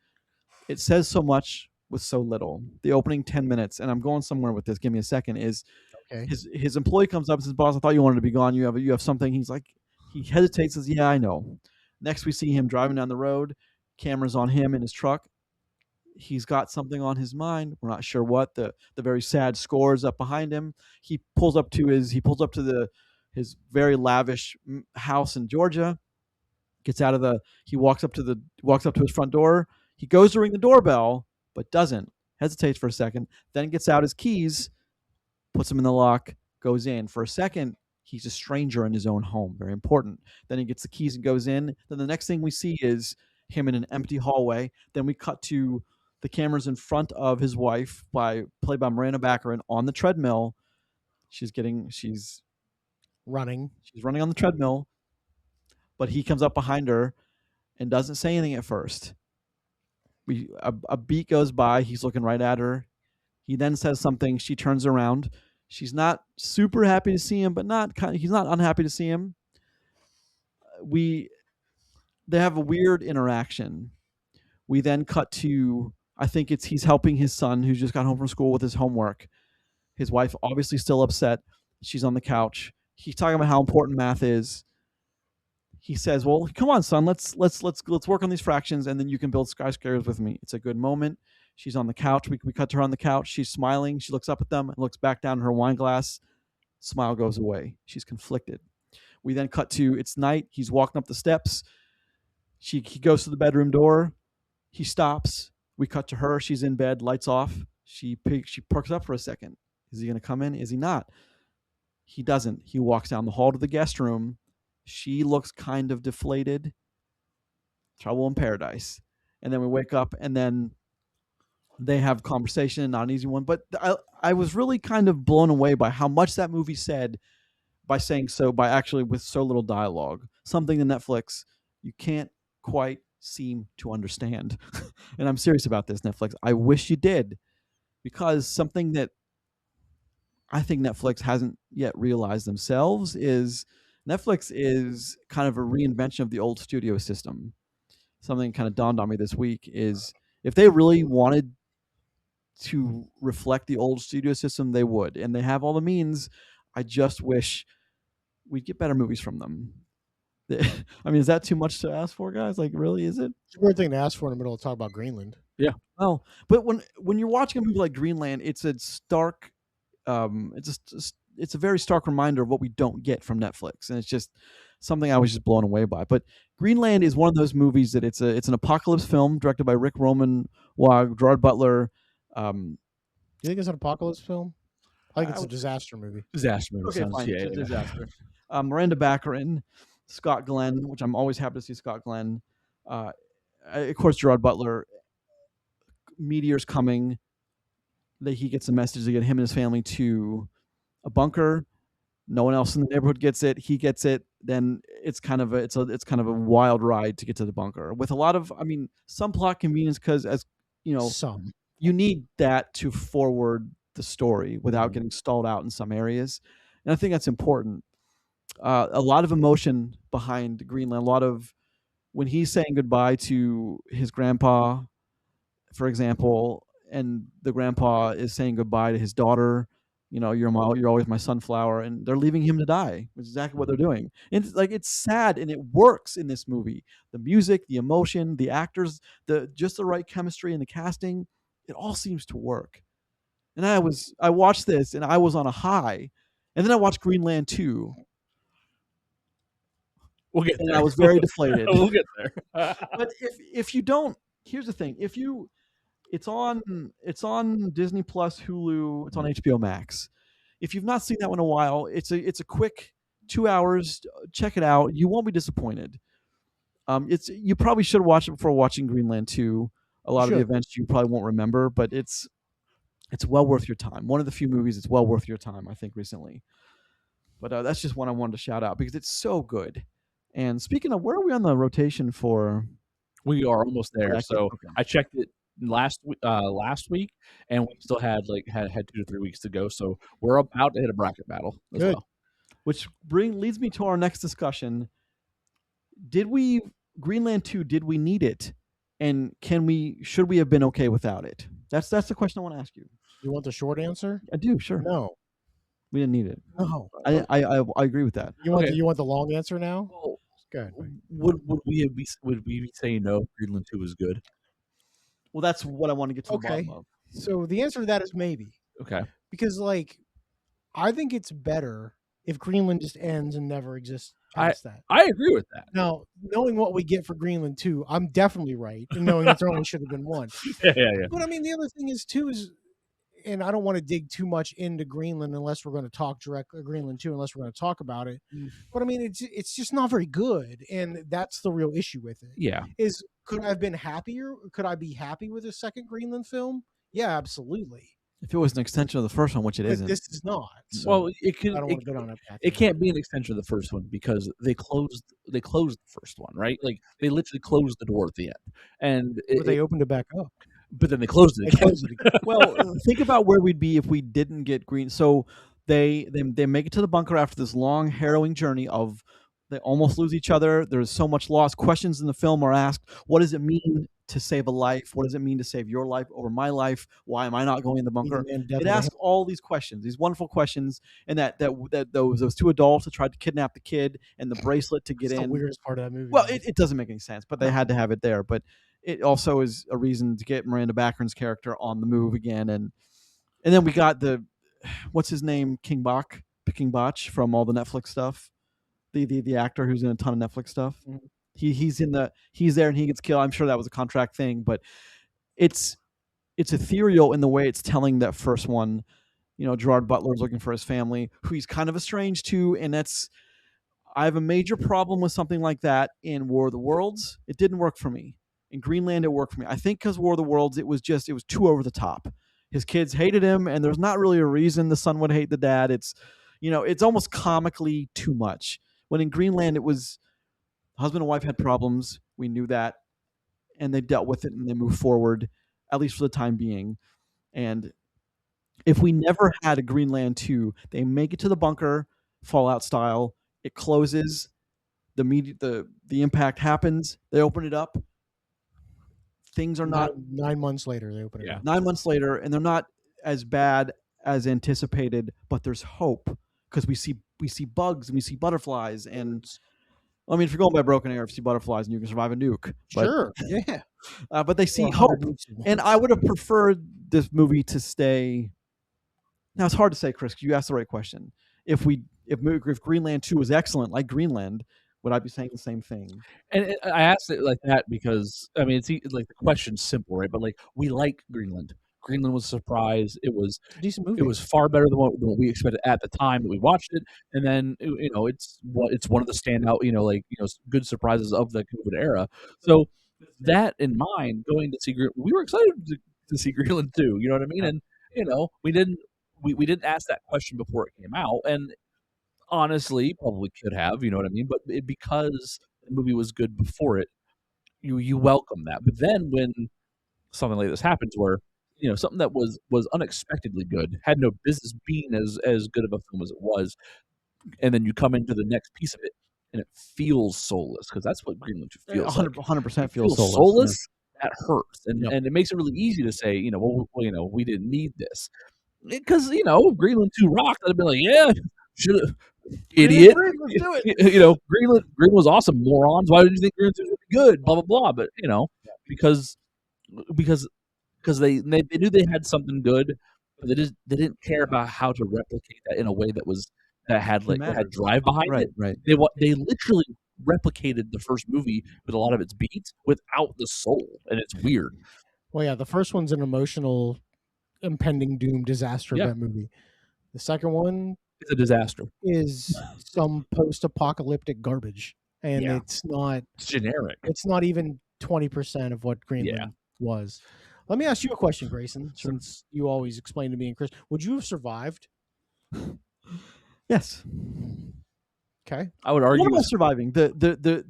it says so much with so little. The opening 10 minutes, and I'm going somewhere with this. Give me a second. Is Okay. his employee comes up and says, "Boss, I thought you wanted to be gone. You have something." He's like, he hesitates, says, "Yeah, I know." Next, we see him driving down the road. Cameras on him in his truck. He's got something on his mind. We're not sure what. The very sad score is up behind him. He pulls up to his very lavish house in Georgia. Gets out of he walks up to his front door. He goes to ring the doorbell, but doesn't. Hesitates for a second, then gets out his keys, puts them in the lock, goes in. For a second, he's a stranger in his own home. Very important. Then he gets the keys and goes in. Then the next thing we see is him in an empty hallway. Then we cut to the cameras in front of his wife, played by Miranda Baccarin, on the treadmill. She's Running. running on the treadmill, but he comes up behind her and doesn't say anything at first. A beat goes by. He's looking right at her. He then says something. She turns around. She's not super happy to see him, but he's not unhappy to see him. They have a weird interaction. We then cut to, I think he's helping his son who's just got home from school with his homework. His wife obviously still upset. She's on the couch. He's talking about how important math is. He says, "Well, come on, son, let's work on these fractions, and then you can build skyscrapers with me." It's a good moment. She's on the couch. We cut to her on the couch. She's smiling. She looks up at them and looks back down at her wine glass. Smile goes away. She's conflicted. We then cut to, it's night. He's walking up the steps. He goes to the bedroom door. He stops. We cut to her. She's in bed, lights off. She perks up for a second. Is he going to come in? Is he not? He doesn't. He walks down the hall to the guest room. She looks kind of deflated. Trouble in paradise. And then we wake up, and then they have a conversation, not an easy one. But I was really kind of blown away by how much that movie said by actually with so little dialogue. Something in Netflix you can't quite seem to understand. And I'm serious about this, Netflix. I wish you did, because something that I think Netflix hasn't yet realized themselves is Netflix is kind of a reinvention of the old studio system. Something kind of dawned on me this week is if they really wanted to reflect the old studio system, they would. And they have all the means. I just wish we'd get better movies from them. I mean, is that too much to ask for, guys? Like, really, is it? It's a weird thing to ask for in the middle of talk about Greenland. Yeah. Well, but when you're watching a movie like Greenland, it's a stark, it's a very stark reminder of what we don't get from Netflix, and it's just something I was just blown away by. But Greenland is one of those movies that it's an apocalypse film directed by Rick Roman, Waugh, Gerard Butler. Do you think it's an apocalypse film? I think it's a disaster movie. Disaster movie. Okay, sounds, fine. yeah, It's a yeah. disaster. Miranda Baccarin. Scott Glenn, which I'm always happy to see Scott Glenn. Of course, Gerard Butler. Meteor's coming. That he gets a message to get him and his family to a bunker. No one else in the neighborhood gets it. He gets it. Then it's kind of a wild ride to get to the bunker with a lot of, some plot convenience because, as you know, you need that to forward the story without getting stalled out in some areas, and I think that's important. A lot of emotion behind Greenland. A lot of when he's saying goodbye to his grandpa, for example, and the grandpa is saying goodbye to his daughter. You're always my sunflower, and they're leaving him to die, which is exactly what they're doing. And it's sad, and it works in this movie. The music, the emotion, the actors, just the right chemistry and the casting, it all seems to work. And I watched this, and I was on a high, and then I watched Greenland 2. We'll get there. And I was very deflated. We'll get there. But if you don't, here's the thing: it's on Disney Plus, Hulu. It's on HBO Max. If you've not seen that one in a while, it's a quick 2 hours. Check it out. You won't be disappointed. You probably should watch it before watching Greenland 2. A lot of the events you probably won't remember, but it's well worth your time. One of the few movies that's well worth your time, I think, recently. But that's just one I wanted to shout out because it's so good. And speaking of, where are we on the rotation for? We are almost there. Okay. So I checked it last week, and we still had 2 to 3 weeks to go. So we're about to hit a bracket battle as well. Which leads me to our next discussion. Greenland 2, did we need it? And should we have been okay without it? That's the question I want to ask you. You want the short answer? I do, sure. No. We didn't need it. No. I agree with that. You want the long answer now? Well, good. Would we be saying no? Greenland 2 is good. Well, that's what I want to get to the bottom of. So the answer to that is maybe. Okay. Because I think it's better if Greenland just ends and never exists past that. I agree with that. Now, knowing what we get for Greenland 2, I'm definitely right in knowing that there only should have been one. Yeah. But the other thing is too is, and I don't want to dig too much into Greenland unless we're going to talk Greenland 2, unless we're going to talk about it. But it's just not very good, and that's the real issue with it. Yeah. Could I have been happier? Could I be happy with a second Greenland film? Yeah, absolutely. If it was an extension of the first one, which it isn't. This is not. So well, it could. I don't want to go down that path. It can't be an extension of the first one because they closed the first one, right? Like they literally closed the door at the end, and they opened it back up. But then they closed it again. Well, think about where we'd be if we didn't get Green. So they make it to the bunker after this long, harrowing journey of they almost lose each other. There's so much loss. Questions in the film are asked: what does it mean to save a life? What does it mean to save your life over my life? Why am I not going in the bunker? It asks all these questions, these wonderful questions, and that those two adults that tried to kidnap the kid and the bracelet to get in. The weirdest part of that movie. Well, it doesn't make any sense, but they had to have it there. But it also is a reason to get Miranda Baccarin's character on the move again, and then we got what's his name, King Bach from all the Netflix stuff, the actor who's in a ton of Netflix stuff. Mm-hmm. He's there and he gets killed. I'm sure that was a contract thing, but it's ethereal in the way it's telling that first one. Gerard Butler's looking for his family, who he's kind of estranged to, and I have a major problem with something like that in War of the Worlds. It didn't work for me. In Greenland, it worked for me. I think because War of the Worlds, it was too over the top. His kids hated him, and there's not really a reason the son would hate the dad. It's almost comically too much. When in Greenland, it was husband and wife had problems. We knew that, and they dealt with it and they moved forward, at least for the time being. And if we never had a Greenland 2, they make it to the bunker, Fallout style. It closes. The impact happens. They open it up. Things are not 9 months later. They open it up. 9 months later, and they're not as bad as anticipated. But there's hope because we see bugs and we see butterflies. And if you're going by Broken Arrow, if you see butterflies and you can survive a nuke, sure, yeah. But they see hope, and I would have preferred this movie to stay. Now it's hard to say, Chris. You asked the right question. If Greenland 2 was excellent, like Greenland, would I be saying the same thing? And I asked it like that because it's like the question's simple, right? But we like Greenland. Greenland was a surprise. It was It's a decent movie. it was far better than what we expected at the time that we watched it. And then it's one of the standout good surprises of the COVID era. So that in mind, going to see we were excited to see Greenland too. You know what I mean? And we didn't ask that question before it came out, and honestly, probably could have. You know what I mean? But because the movie was good before it, you welcome that. But then when something like this happens, where something that was unexpectedly good, had no business being as good of a film as it was, and then you come into the next piece of it, and it feels soulless, because that's what Greenland feels like. 100% Feels feels soulless. That hurts, and Yep. and it makes it really easy to say, we didn't need this, because Greenland 2 rocked. I'd be like, yeah, should have, idiot. Let's do it. Greenland was awesome, morons. Why did you think Greenland 2 was good? Blah blah blah. But because they knew they had something good, but they didn't care about how to replicate that in a way that had drive behind Right, it. right. They literally replicated the first movie with a lot of its beats without the soul, and it's weird. Well, yeah, the first one's an emotional, impending doom disaster Yeah. event movie. The second one It's a disaster. is some post-apocalyptic garbage, and Yeah. it's not generic. It's not even 20% of what Greenland was. Let me ask you a question, Grayson, since you always explain to me and Chris. Would you have survived? Yes. Okay. I would argue What about surviving? The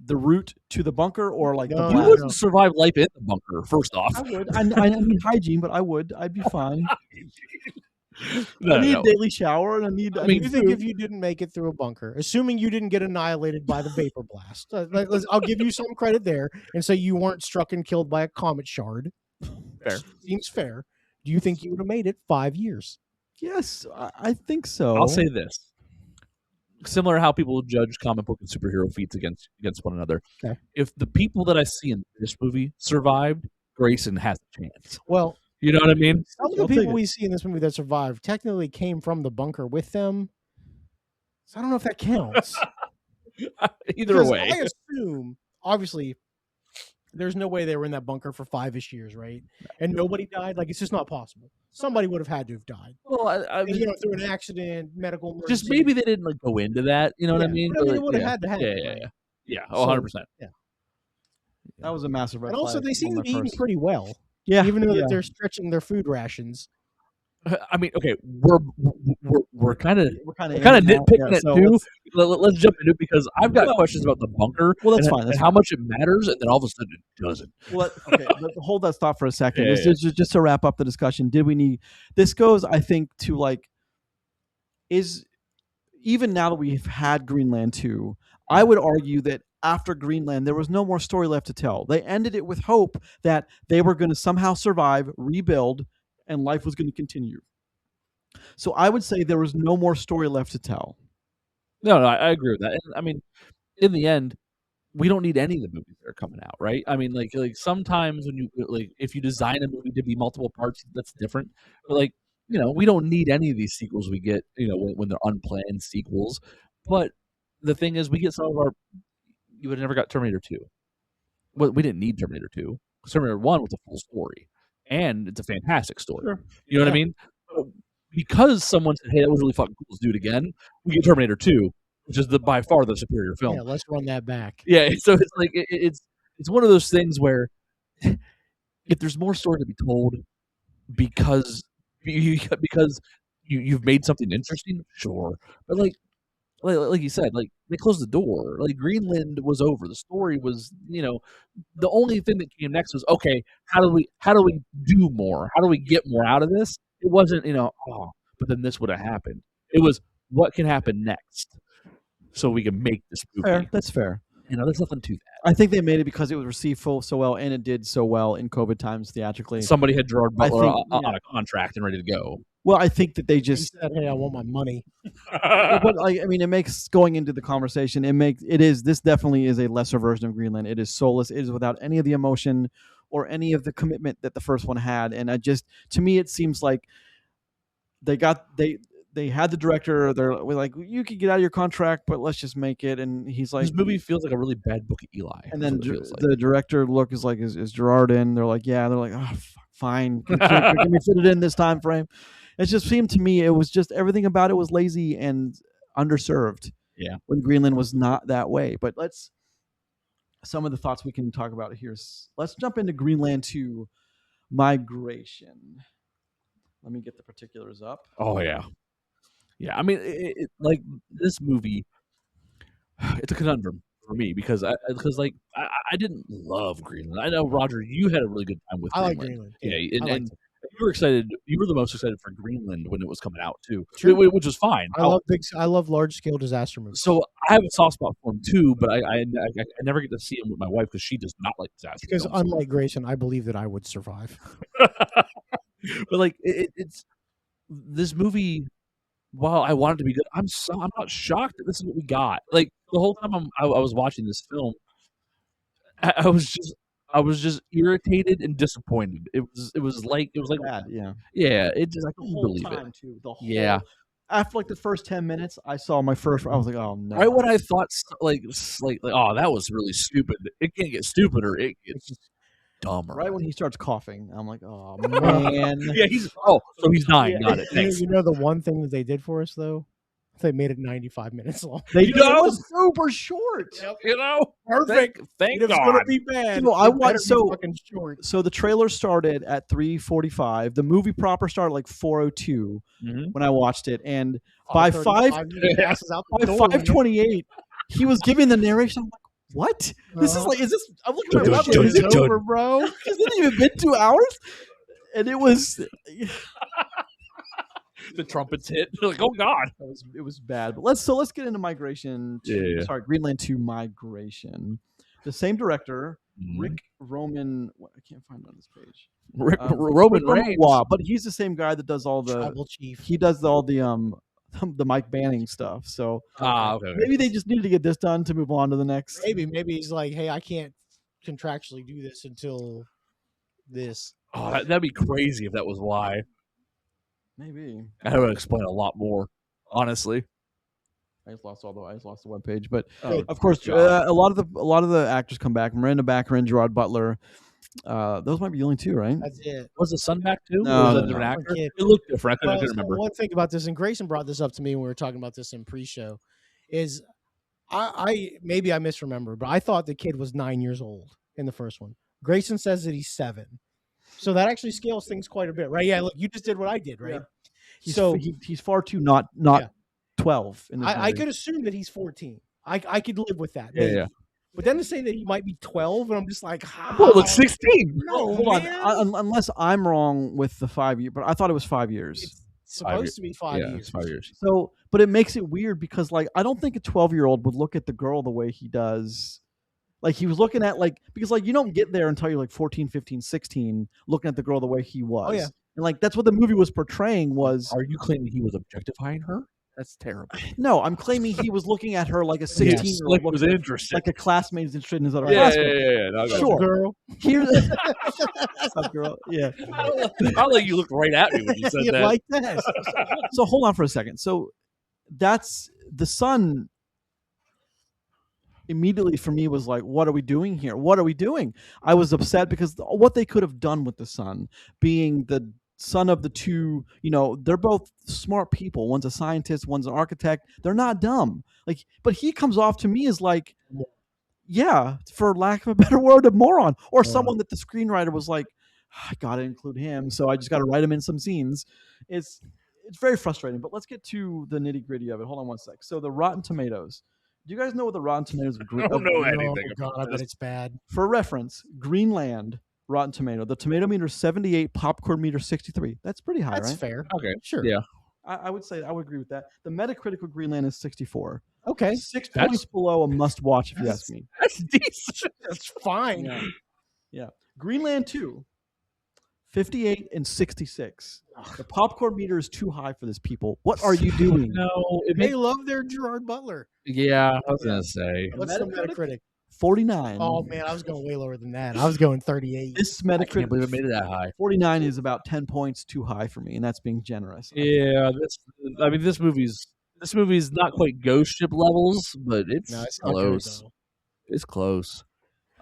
route to the bunker, or like No, the you I blast? wouldn't survive life in the bunker. First off, I would. I need hygiene, but I'd be fine. No, I need no. a daily shower, and I need. Do you think if you didn't make it through a bunker, assuming you didn't get annihilated by the vapor blast, I'll give you some credit there and say you weren't struck and killed by a comet shard. Fair. Seems fair. Do you think you would have made it 5 years? Yes, I think so. I'll say this. Similar to how people judge comic book and superhero feats against one another. Okay. If the people that I see in this movie survived, Grayson has a chance. Well, You know what I mean? some of I'll the take people it. we see in this movie that survived technically came from the bunker with them. So I don't know if that counts. Either Because way. I assume, obviously, there's no way they were in that bunker for 5-ish years, right? And nobody died. Like, it's just not possible. Somebody would have had to have died. Well, I Through an accident, medical emergency. just maybe they didn't go into that. You know what I mean? But I mean, But, it would have yeah. had to happen. Yeah. right? Yeah. So, 100%. That was a massive red And also, flag they seem on to my be eating first. pretty well, Yeah, even though yeah. that they're stretching their food rations. I mean, okay, we're kind of We're kind of nitpicking it too. Let's jump into it, because I've got questions about the bunker. Well, that's and, fine, that's and how much it matters, and then all of a sudden it doesn't. Well, okay, hold that thought for a second. Yeah, Just to wrap up the discussion, did we need this? Goes, I think, to like, is even now that we've had Greenland 2, I would argue that after Greenland, there was no more story left to tell. They ended it with hope that they were going to somehow survive, rebuild, and life was going to continue. So I would say there was no more story left to tell. No, I agree with that. And I mean, in the end, we don't need any of the movies that are coming out, right? I mean, like sometimes when if you design a movie to be multiple parts, that's different. But we don't need any of these sequels we get, when they're unplanned sequels. But the thing is, we get some of our. You would have never got Terminator 2. Well, we didn't need Terminator 2. Terminator 1 was a full story, and it's a fantastic story. Sure. You know what I mean? Because someone said, "Hey, that was really fucking cool. Let's do it again." We get Terminator 2, which is by far the superior film. Yeah, let's run that back. Yeah, so it's like it's one of those things where if there's more story to be told because you've made something interesting, sure. But like you said, they closed the door. Like Greenland was over. The story was, the only thing that came next was, okay, how do we do more? How do we get more out of this? It wasn't, but then this would have happened. It was what can happen next, so we can make this movie. Fair. That's fair. There's nothing to that. I think they made it because it was received so well, and it did so well in COVID times theatrically. Somebody had Gerard Butler think, on a contract and ready to go. Well, I think that they He just. said, "Hey, I want my money." But it makes going into the conversation. This definitely is a lesser version of Greenland. It is soulless. It is without any of the emotion or any of the commitment that the first one had. And to me, it seems like they had the director. We're like, you could get out of your contract, but let's just make it. And he's like, This movie feels like a really bad book of Eli. and is then what it feels like. the director look is like, is Gerard in? They're like, yeah. They're like, oh, fine. Can we fit it in this time frame? It just seemed to me it was just everything about it was lazy and underserved. Yeah. When Greenland was not that way. But some of the thoughts we can talk about here. Let's jump into Greenland 2 Migration. Let me get the particulars up. Oh yeah. Yeah, I mean, like this movie, it's a conundrum for me because I didn't love Greenland. I know Roger, you had a really good time with I Greenland. like Greenland. Yeah, and you were excited. You were the most excited for Greenland when it was coming out too, True. which was fine. I love large scale disaster movies. So I have a soft spot for him too, but I never get to see him with my wife because she does not like disaster Because films. unlike Grayson, I believe that I would survive. But like it's this movie. While I want it to be good, I'm not shocked that this is what we got. Like the whole time I was watching this film, I was just irritated and disappointed. It was like Bad, yeah. It just I The couldn't whole believe time it. too. The whole, Yeah. After like the first 10 minutes, I saw my first. I was like, oh no. Right when I thought like oh that was really stupid. It can't get stupider. It gets dumber. Right when he starts coughing, I'm like, oh man. Yeah, so he's dying. Got it. Thanks. You know the one thing that they did for us though? They made it 95 minutes long. It was super short. You know, Perfect. Thank It was God. going to be bad. You know, I It better want- be so- fucking short. So the trailer started at 3:45. The movie proper started like 4:02 Mhm. when I watched it, and by 5:35, he passes out the by door, man. 5:28, he was giving the narration. I'm like, what? This is Uh-huh. like, is this? I'm looking at Dun, my dun, watch. dun, It's dun. over, bro. It's not even been 2 hours, and it was. The trumpets hit. You're like, oh God. It was bad. But let's get into Migration. Yeah. Sorry, Greenland 2 Migration. The same director, Rick Roman. I can't find it on this page. Roman Rick Reigns. Waugh, but he's the same guy that does all the. Tribal chief. He does all the Mike Banning stuff. So Okay. maybe they just needed to get this done to move on to the next. Maybe he's like, hey, I can't contractually do this until this. Oh, that'd be crazy if that was why. Maybe. That would explain a lot more, honestly. I just lost the webpage, but Oh, of course, God. a lot of the actors come back. Miranda Baccarin, Gerard Butler. Those might be the only two, right? That's it. Was the son back too? No, or was no, that a different no. actor? Kid. It looked different. I Well, couldn't so remember. one thing about this, and Grayson brought this up to me when we were talking about this in pre-show, is I maybe I misremember, but I thought the kid was 9 years old in the first one. Grayson says that he's 7, so that actually scales things quite a bit, right? Yeah, look, you just did what I did, right? Yeah. He's far too not Yeah. 12 in this I movie. could assume that he's 14. I could live with that. Yeah. But then to say that he might be 12, and I'm just like, Well, it looks 16. No, Hold on, man. unless I'm wrong with the 5 year, but I thought it was 5 years. It's supposed to be 5 Yeah, years. it's 5 years. So, but it makes it weird because, like, I don't think a 12-year-old would look at the girl the way he does. Like, he was looking at, like, because, like, you don't get there until you're, like, 14, 15, 16, looking at the girl the way he was. Oh, yeah. And, like, that's what the movie was portraying was, Are you claiming he was objectifying her? That's terrible. no, I'm claiming he was looking at her like a Yes, 16-year-old. like was interested. Like a classmate is interested in his other Yeah. classmate. No, Sure. Girl. Here's Sup, girl. Yeah. I'll let you look right at me when you said You that. like that? So hold on for a second. So that's the son immediately for me was like, what are we doing here? What are we doing? I was upset because what they could have done with the son being the son of the two, they're both smart people. One's a scientist, one's an architect. They're not dumb. Like, but he comes off to me as like, yeah, for lack of a better word, a moron, or someone that the screenwriter was like, I got to include him, so I just got to write him in some scenes. It's very frustrating, but let's get to the nitty gritty of it. Hold on one sec. So the Rotten Tomatoes. Do you guys know what the Rotten Tomatoes of I don't know anything Oh, God, about I bet this. it's bad. For reference, Greenland Rotten Tomato. The tomato meter is 78, popcorn meter 63. That's pretty high, That's right? fair. Okay. Sure. Yeah. I would say I would agree with that. The Metacritic of Greenland is 64. Okay. 6 That's- points below a must-watch, if you ask me. That's decent. That's fine. Yeah. Greenland 2, 58 and 66. The popcorn meter is too high for this, people. What are you doing? No, it They makes, love their Gerard Butler. yeah, I was gonna say. What's the Metacritic? 49. Oh man, I was going way lower than that. I was going 38. This I can't Metacritic believe it made it that high. 49 is about 10 points too high for me, and that's being generous. Yeah, this movie's not quite Ghost Ship levels, but it's No, it's not good, close. though. It's close.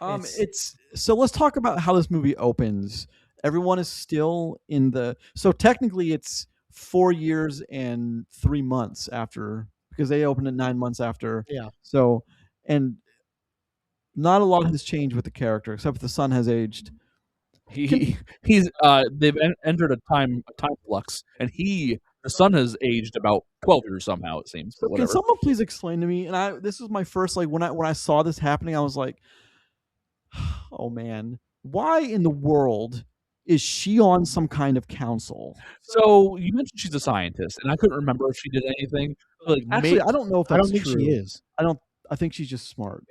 It's so let's talk about how this movie opens. Everyone is still in the technically it's 4 years and 3 months after, because they opened it 9 months after. Yeah. So, and not a lot has changed with the character except the son has aged. They've entered a time flux, and the son has aged about 12 years somehow, it seems. So But can whatever. someone please explain to me? And this was my first, like, when I saw this happening, I was like, oh man, why in the world is she on some kind of council? So you mentioned she's a scientist, and I couldn't remember if she did anything. Like, Actually, I don't know if I that's don't think true. she is. I think she's just smart.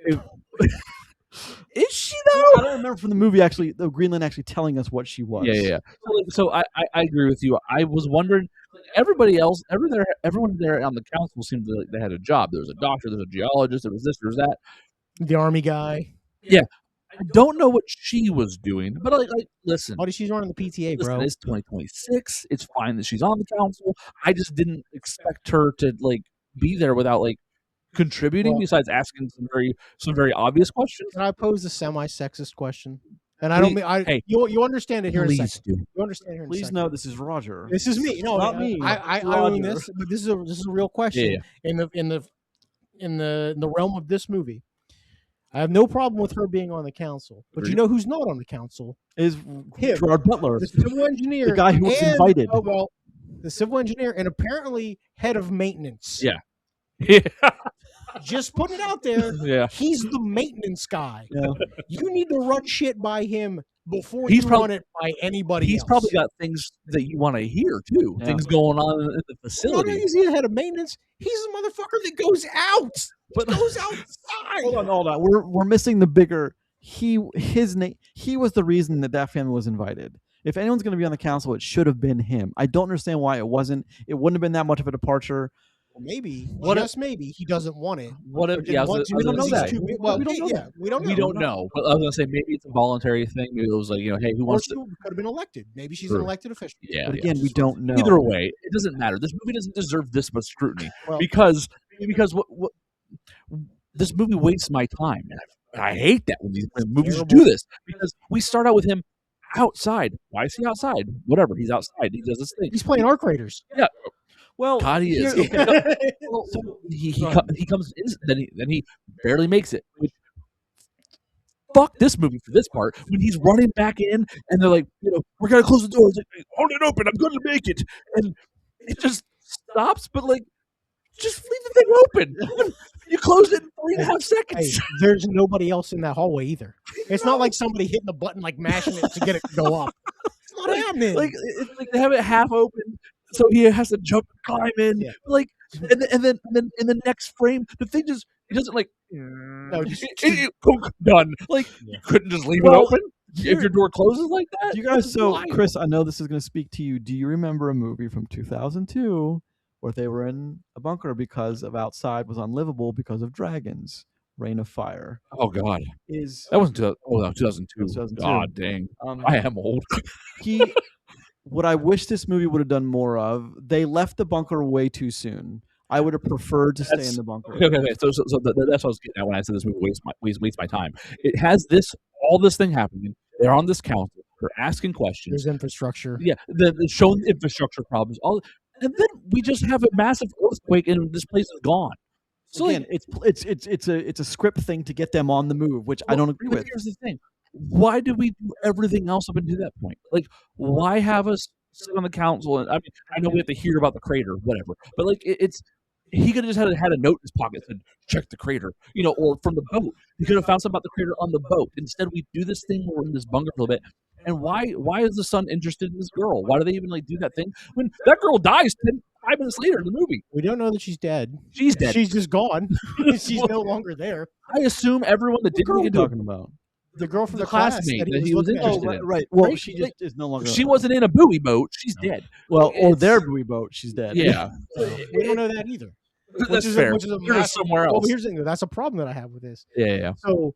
Is she I though? don't remember from the movie actually, the Greenland actually telling us what she was. Yeah. So I agree with you. I was wondering, everybody else, everyone there on the council seemed like they had a job. There was a doctor, there's a geologist, there was this, there was that. The army guy. I don't know what she was doing, but like listen. Oh, she's running the PTA, Listen, bro. it's 2026. It's fine that she's on the council. I just didn't expect her to like be there without like contributing. Well- besides asking some very obvious questions. Can I pose a semi-sexist question? And I don't mean Hey, you understand it here in a Please second. do. You understand here in a Please second. know this is Roger. This is me. No, Not me. I It's own Roger. this, but this is a real question. Yeah. In the realm of this movie, I have no problem with her being on the council. But you Agreed. know who's not on the council? Is Him. Gerard Butler. The civil engineer, The guy who was and- invited. Oh well, the civil engineer and apparently head of maintenance. Yeah. Yeah. Just putting it out there. Yeah. He's the maintenance guy. Yeah. You need to run shit by him before He's you prob- run it by anybody He's else. probably got things that you want to hear too. Yeah. Things going on in the Not only facility. is he the head of maintenance, he's the motherfucker that goes out. But Goes outside. hold on. We're missing the bigger. His name. He was the reason that family was invited. If anyone's going to be on the council, it should have been him. I don't understand why it wasn't. It wouldn't have been that much of a departure. Maybe, What just maybe, he doesn't want it. What if? Or Yeah, I didn't want was to gonna because say, he's too big. Well, We don't know yeah, that. we don't know. we don't know. But I was gonna say maybe it's a voluntary thing. Maybe it was like, hey, who Or wants she to? could have been elected. Maybe she's True. an elected official. Yeah. But yeah. again, we don't know. Either way, it doesn't matter. This movie doesn't deserve this much scrutiny Well, because what this movie wastes my time, and I hate that when these movies terrible. do this because we start out with him outside. Why is he outside? Whatever, he's outside. He does his thing. he's playing arc raiders. Well, God, he is. here- Well, so he comes in, then he barely makes it. Which, fuck this movie for this part when he's running back in and they're like, we're gonna close the door. It's like, hold it open. I'm gonna make it, and it just stops. But like, just leave the thing open. You closed it in 3.5 Hey, seconds. there's nobody else in that hallway either. It's not like somebody hitting the button, like mashing it to get it to go up. It's not happening. Like it's like they have it half open, so he has to jump and climb in. Yeah. Like, and then in the next frame, the thing just it doesn't like. No, just- Done. Like Yeah. you couldn't just leave Well, it open if your door closes like that. Do you guys? So, Why? Chris, I know this is going to speak to you. Do you remember a movie from 2002 where they were in a bunker because of outside was unlivable because of dragons? Reign of Fire Oh God, is that wasn't 2002. 2002. God dang, um, I am old. what I wish this movie would have done more of. They left the bunker way too soon. I would have preferred to stay in That's- the bunker. Okay. So that's what I was getting at when I said this movie wastes my time. It has all this thing happening. They're on this council. They're asking questions. there's infrastructure. Yeah, the showing infrastructure problems. And then we just have a massive earthquake and this place is gone. So Again, it's a script thing to get them on the move, which I don't agree but with. Here's the thing: why do we do everything else up until that point? Like, why have us sit on the council? And I mean, I know we have to hear about the crater, whatever, but like, he could have just had a note in his pocket that said, check the crater, or from the boat. He could have found something about the crater on the boat. Instead, we do this thing where we're in this bunker for a little bit. And why is the son interested in this girl? Why do they even like do that thing? When that girl dies 5 minutes later in the movie. We don't know that she's dead. She's dead. She's just gone. She's no longer there. I assume everyone that What didn't girl are get you to talking about? The girl from The the class classmate that that he was looking at. interested Oh, in. right. Well, Right? she just is no longer. she wasn't in a buoy boat. She's dead. Well, or It's- their buoy boat. She's dead. Yeah, We don't know that either. that's is fair. which is a You're just massive- somewhere Well, else. here's the thing, though. That's a problem that I have with this. Yeah. So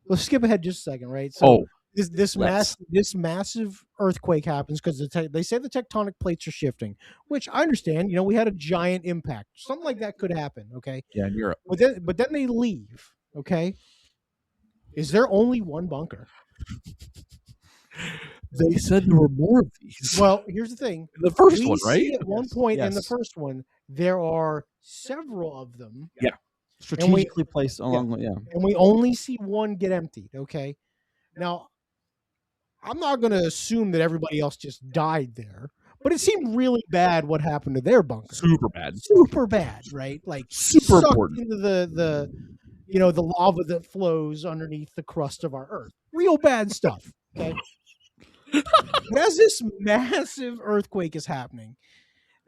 let's skip ahead just a second, right? So this let's. massive earthquake happens because they say the tectonic plates are shifting, which I understand. We had a giant impact. Something like that could happen, okay? Yeah, in Europe. But then they leave, okay? Is there only one bunker? They said there were more of these. Well, here's the thing. The first We one, right? see at one point in the Yes. first one, there are several of them. Yeah. Strategically placed along. Yeah. And we only see one get emptied, okay? Now, I'm not going to assume that everybody else just died there, but it seemed really bad what happened to their bunker. Super bad. Super bad, right? Like Super sucked important. into the the lava that flows underneath the crust of our earth. Real bad stuff, okay? But as this massive earthquake is happening,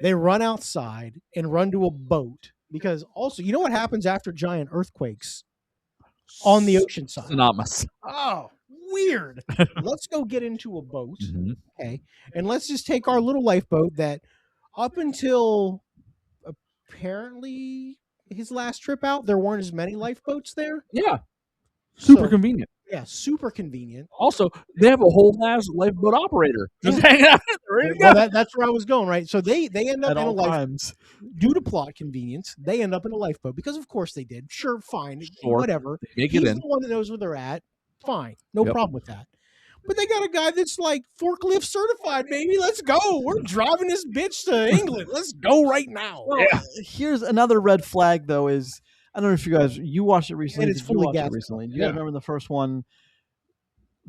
they run outside and run to a boat because also, you know what happens after giant earthquakes on the ocean side? Synonymous. Oh, weird. Let's go get into a boat, Mhm. okay? And let's just take our little lifeboat that up until apparently his last trip out, there weren't as many lifeboats there. Yeah. Super So- convenient. Yeah, super convenient. Also, they have a whole ass lifeboat operator just hanging out. Ready to Well, go. that's where I was going, right? So they end up At in a all lifeboat. times. Due to plot convenience, they end up in a lifeboat because, of course, they did. Sure, fine, Sure. whatever. They make He's it in. the one that knows where they're at. Fine, no Yep. problem with that. But they got a guy that's like forklift certified, baby. Let's go. We're driving this bitch to England. Let's go right now. Well, here's another red flag, though. Is I don't know if you watched it recently. it's Did you fully watch it gassed. recently? Do you Yeah. guys remember the first one?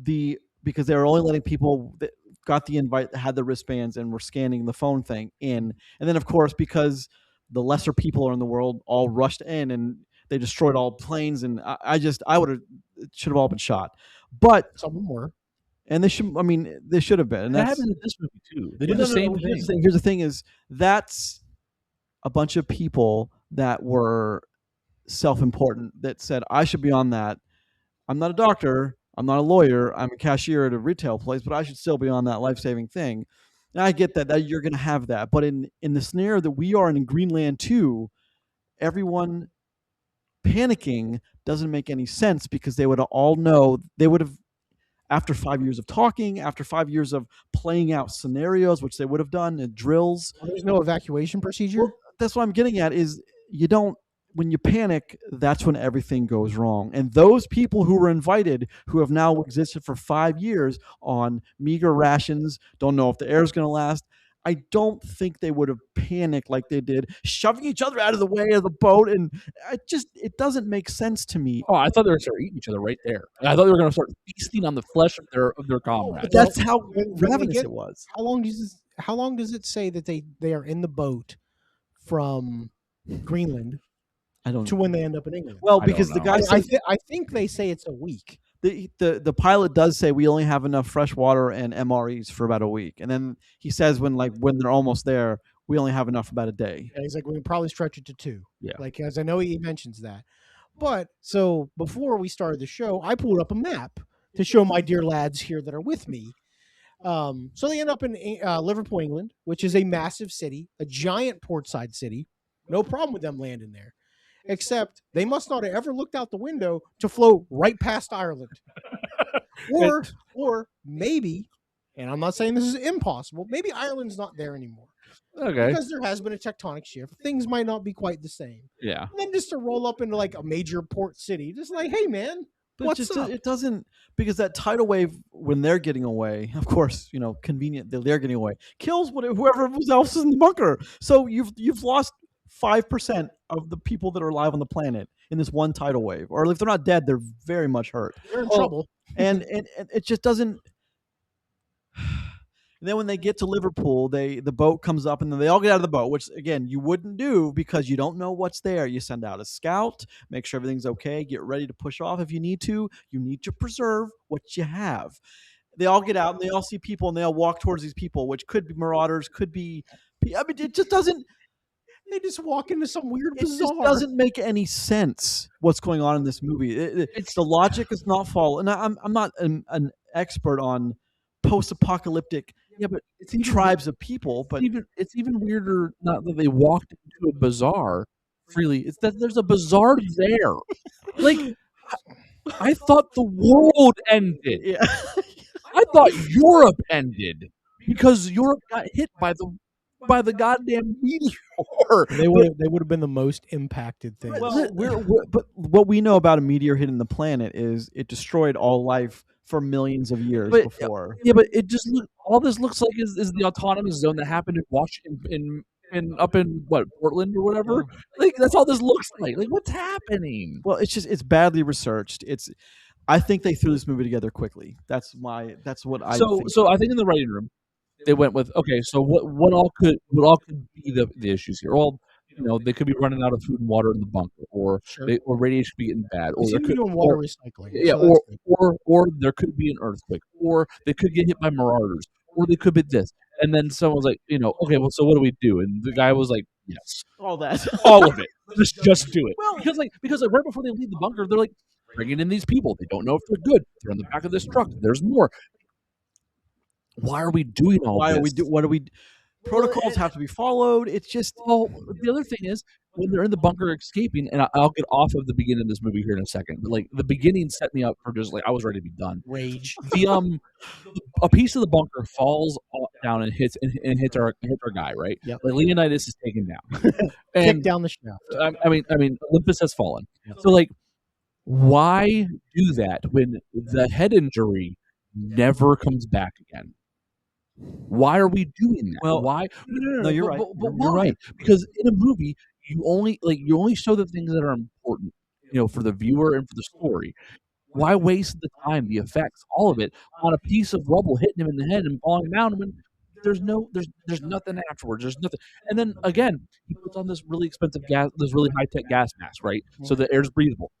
Because they were only letting people that got the invite, that had the wristbands, and were scanning the phone thing in, and then of course because the lesser people are in the world all rushed in and they destroyed all planes, and I should have all been shot, but Some of them were. and they should. I mean, they should have been. And That that's happened in this movie too. They Well, did the no, same here's thing. Here's the thing: is that's a bunch of people that were self-important that said, "I should be on that. I'm not a doctor. I'm not a lawyer. I'm a cashier at a retail place, but I should still be on that life-saving thing." And I get that you're going to have that, but in the scenario that we are in Greenland too, everyone panicking doesn't make any sense because they would all know they would have. After 5 years of talking, after 5 years of playing out scenarios, which they would have done, drills, There's no evacuation procedure. well, that's what I'm getting at is you don't when you panic, that's when everything goes wrong. And those people who were invited, who have now existed for 5 years on meager rations, don't know if the air is going to last, I don't think they would have panicked like they did, shoving each other out of the way of the boat. And it doesn't make sense to me. Oh, I thought they were going to start eating each other right there. I thought they were going to start feasting on the flesh of their comrades. But that's how when they ravenous get- it was. How long does it say that they are in the boat from Greenland I don't to when they end up in England? Well, I because don't the know. guy said, I think they say it's a week. the pilot does say we only have enough fresh water and MREs for about a week, and then he says when they're almost there, we only have enough for about a day. And he's like, we can probably stretch it to 2. Yeah. Like, as I know he mentions that. But so before we started the show, I pulled up a map to show my dear lads here that are with me. So they end up in Liverpool, England, which is a massive city, a giant portside city. No problem with them landing there. Except they must not have ever looked out the window to float right past Ireland. Or maybe, and I'm not saying this is impossible, maybe Ireland's not there anymore. Okay. Because there has been a tectonic shift. Things might not be quite the same. Yeah. And then just to roll up into like a major port city, just like, hey man, But what's up? it doesn't, because that tidal wave when they're getting away, of course, convenient that they're getting away, kills whoever else is in the bunker. So you've lost 5% of the people that are alive on the planet in this one tidal wave, or if they're not dead, they're very much hurt. They're in trouble. And it just doesn't. And then when they get to Liverpool, the boat comes up, and then they all get out of the boat, which again you wouldn't do because you don't know what's there. You send out a scout, make sure everything's okay, get ready to push off if you need to. You need to preserve what you have. They all get out and they all see people and they all walk towards these people, which could be marauders, could be. I mean, it just doesn't. They just walk into some weird It just bazaar. doesn't make any sense what's going on in this movie. It's the logic is not followed. And I'm not an expert on post-apocalyptic But it's tribes of people, but it's even weirder not that they walked into a bazaar freely. It's that there's a bazaar there. Like I thought the world ended. Yeah. I thought Europe ended because Europe got hit by the goddamn meteor. They would have been the most impacted thing. Well, but what we know about a meteor hitting the planet is it destroyed all life for millions of years But before. yeah, but it just all this looks like is the autonomous zone that happened in Washington in up in what, Portland or whatever. Like that's all this looks like. Like what's happening? Well, it's badly researched. I think they threw this movie together quickly. That's what I think. So I think in the writing room they went with, okay, so what all could be the issues here? Well, they could be running out of food and water in the bunker, or Sure. or radiation could be getting bad, or They there seem to could be doing water or, recycling. yeah, so that's good. or there could be an earthquake, or they could get hit by marauders, or they could be this. And then someone was like, okay, well, so what do we do? And the guy was like, yes, All that. all of it. Just do it. Well- because right before they leave the bunker, they're like bringing in these people. They don't know if they're good. They're in the back of this truck. There's more. Why are we doing all Why this? are we what are we protocols have to be followed. It's just Well, the other thing is when they're in the bunker escaping, and I'll get off of the beginning of this movie here in a second. But like the beginning set me up for just like I was ready to be done. Rage. A piece of the bunker falls down and hits our guy, right? Yep. Like Leonidas is taken down, Kick and down the shaft. I mean Olympus has fallen. So like, why do that when the head injury never comes back again? Why are we doing that? Well, why? No, you're but- right. But You're why? right. Because in a movie, you only show the things that are important, for the viewer and for the story. Why waste the time, the effects, all of it on a piece of rubble hitting him in the head and falling down when there's nothing afterwards. There's nothing. And then again, he puts on this really expensive gas, this really high tech gas mask, right? So the air's breathable.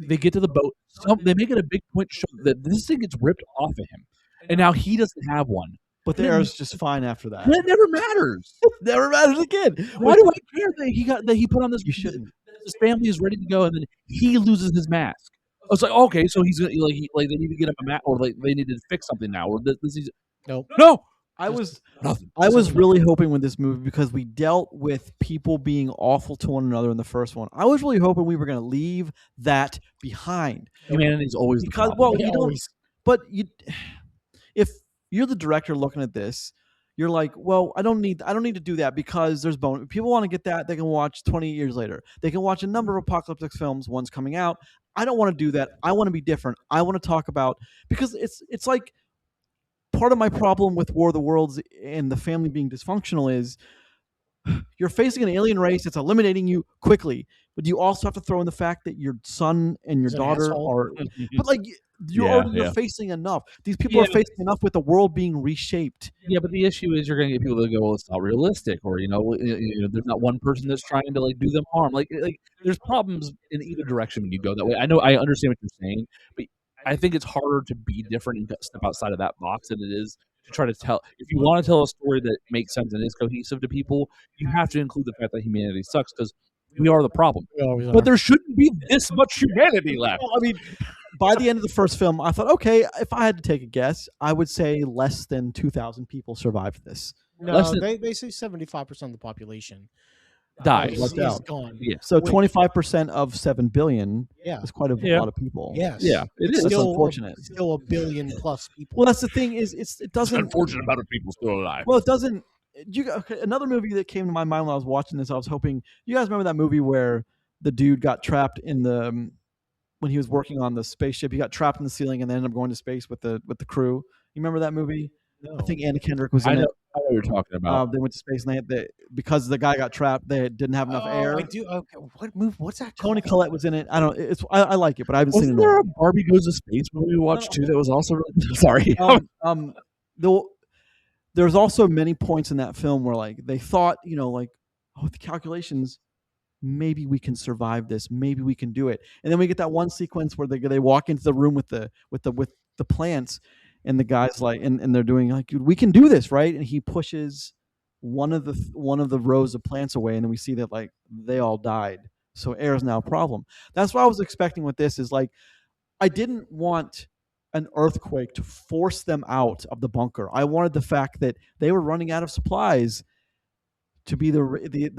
They get to the boat. They make it a big point to show that this thing gets ripped off of him, and now he doesn't have one. but the air is just fine after that. That never matters. Never matters again. Why do I care that he put on this? You shouldn't. His family is ready to go, and then he loses his mask. I was like, okay, so he's gonna they need to get him a mask, or like they need to fix something now, or this is Nope. no. I was Nothing. I was really hoping with this movie, because we dealt with people being awful to one another in the first one. I was really hoping we were going to leave that behind. Humanity's always Because the problem. well, you don't. But if you're the director looking at this, you're like, well, I don't need to do that, because there's bonus. People want to get that, they can watch 20 years later. They can watch a number of apocalyptic films. One's coming out. I don't want to do that. I want to be different. I want to talk about, because it's like part of my problem with War of the Worlds and the family being dysfunctional is you're facing an alien race that's eliminating you quickly, but you also have to throw in the fact that your son and your He's an daughter asshole. are. But like you're facing enough. These people are facing enough with the world being reshaped. Yeah, but the issue is you're going to get people that go, well, it's not realistic, or there's not one person that's trying to like do them harm. Like there's problems in either direction when you go that way. I understand what you're saying, but I think it's harder to be different and step outside of that box than it is to try to tell. If you want to tell a story that makes sense and is cohesive to people, you have to include the fact that humanity sucks, because we are the problem. But there shouldn't be this much humanity left. Well, I mean, by the end of the first film, I thought, okay, if I had to take a guess, I would say less than 2,000 people survived this. No, they say 75% of the population Died. is gone. Yeah. So 25% of 7 billion Yeah. is quite a Yeah. lot of people. Yes. Yeah, it is. That's Still, unfortunate. Still a billion plus people. Well, that's the thing is it It's an doesn't. unfortunate amount of people still alive. Well, it doesn't. Another movie that came to my mind while I was watching this, I was hoping you guys remember that movie where the dude got trapped in the when he was working on the spaceship. He got trapped in the ceiling and then ended up going to space with the crew. You remember that movie? No. I think Anna Kendrick was I in know it. what you're talking about. They went to space and because the guy got trapped, they didn't have enough air. I do. Okay. What movie? What's that? Tony called? Collette was in it. I don't. I like it, but I haven't seen Wasn't it. there a Barbie Goes to Space movie we watched too that was also really sorry? There was also many points in that film where like they thought, the calculations, maybe we can survive this, maybe we can do it, and then we get that one sequence where they walk into the room with the plants, and the guy's like, and they're doing like, we can do this, right? And he pushes one of the rows of plants away, and then we see that like they all died. So air is now a problem. That's what I was expecting with this. Is like, I didn't want an earthquake to force them out of the bunker. I wanted the fact that they were running out of supplies to be the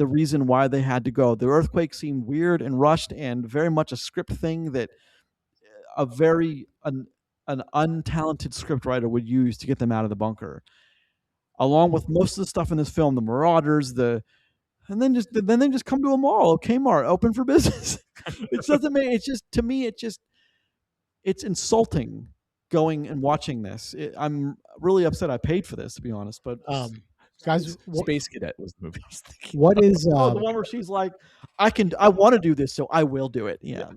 reason why they had to go. The earthquake seemed weird and rushed and very much a script thing that a very an untalented scriptwriter would use to get them out of the bunker, along with most of the stuff in this film, the Marauders, and then they just come to a mall, Kmart, open for business. It doesn't make it's just to me it's insulting going and watching this. I'm really upset I paid for this, to be honest. But guys, Space Cadet was the movie I was thinking. what is the one where she's like, I want to do this, so I will do it. Yeah.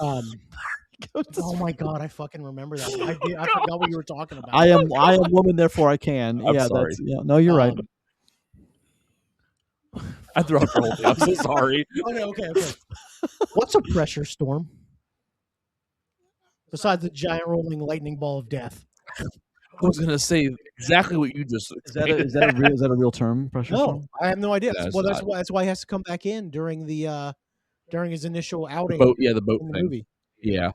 Oh my god, I fucking remember that. I forgot what you were talking about. I am woman, therefore I can. I'm yeah, sorry. No, you're right. I threw out the whole thing. I'm so sorry. Okay. What's a pressure storm? Besides the giant rolling lightning ball of death. I was gonna say exactly what you just Is that a real term? Pressure No, storm? I have no idea. That's Well, not- that's why he has to come back in during his initial outing boat. Yeah, the boat in the thing. movie. Yeah,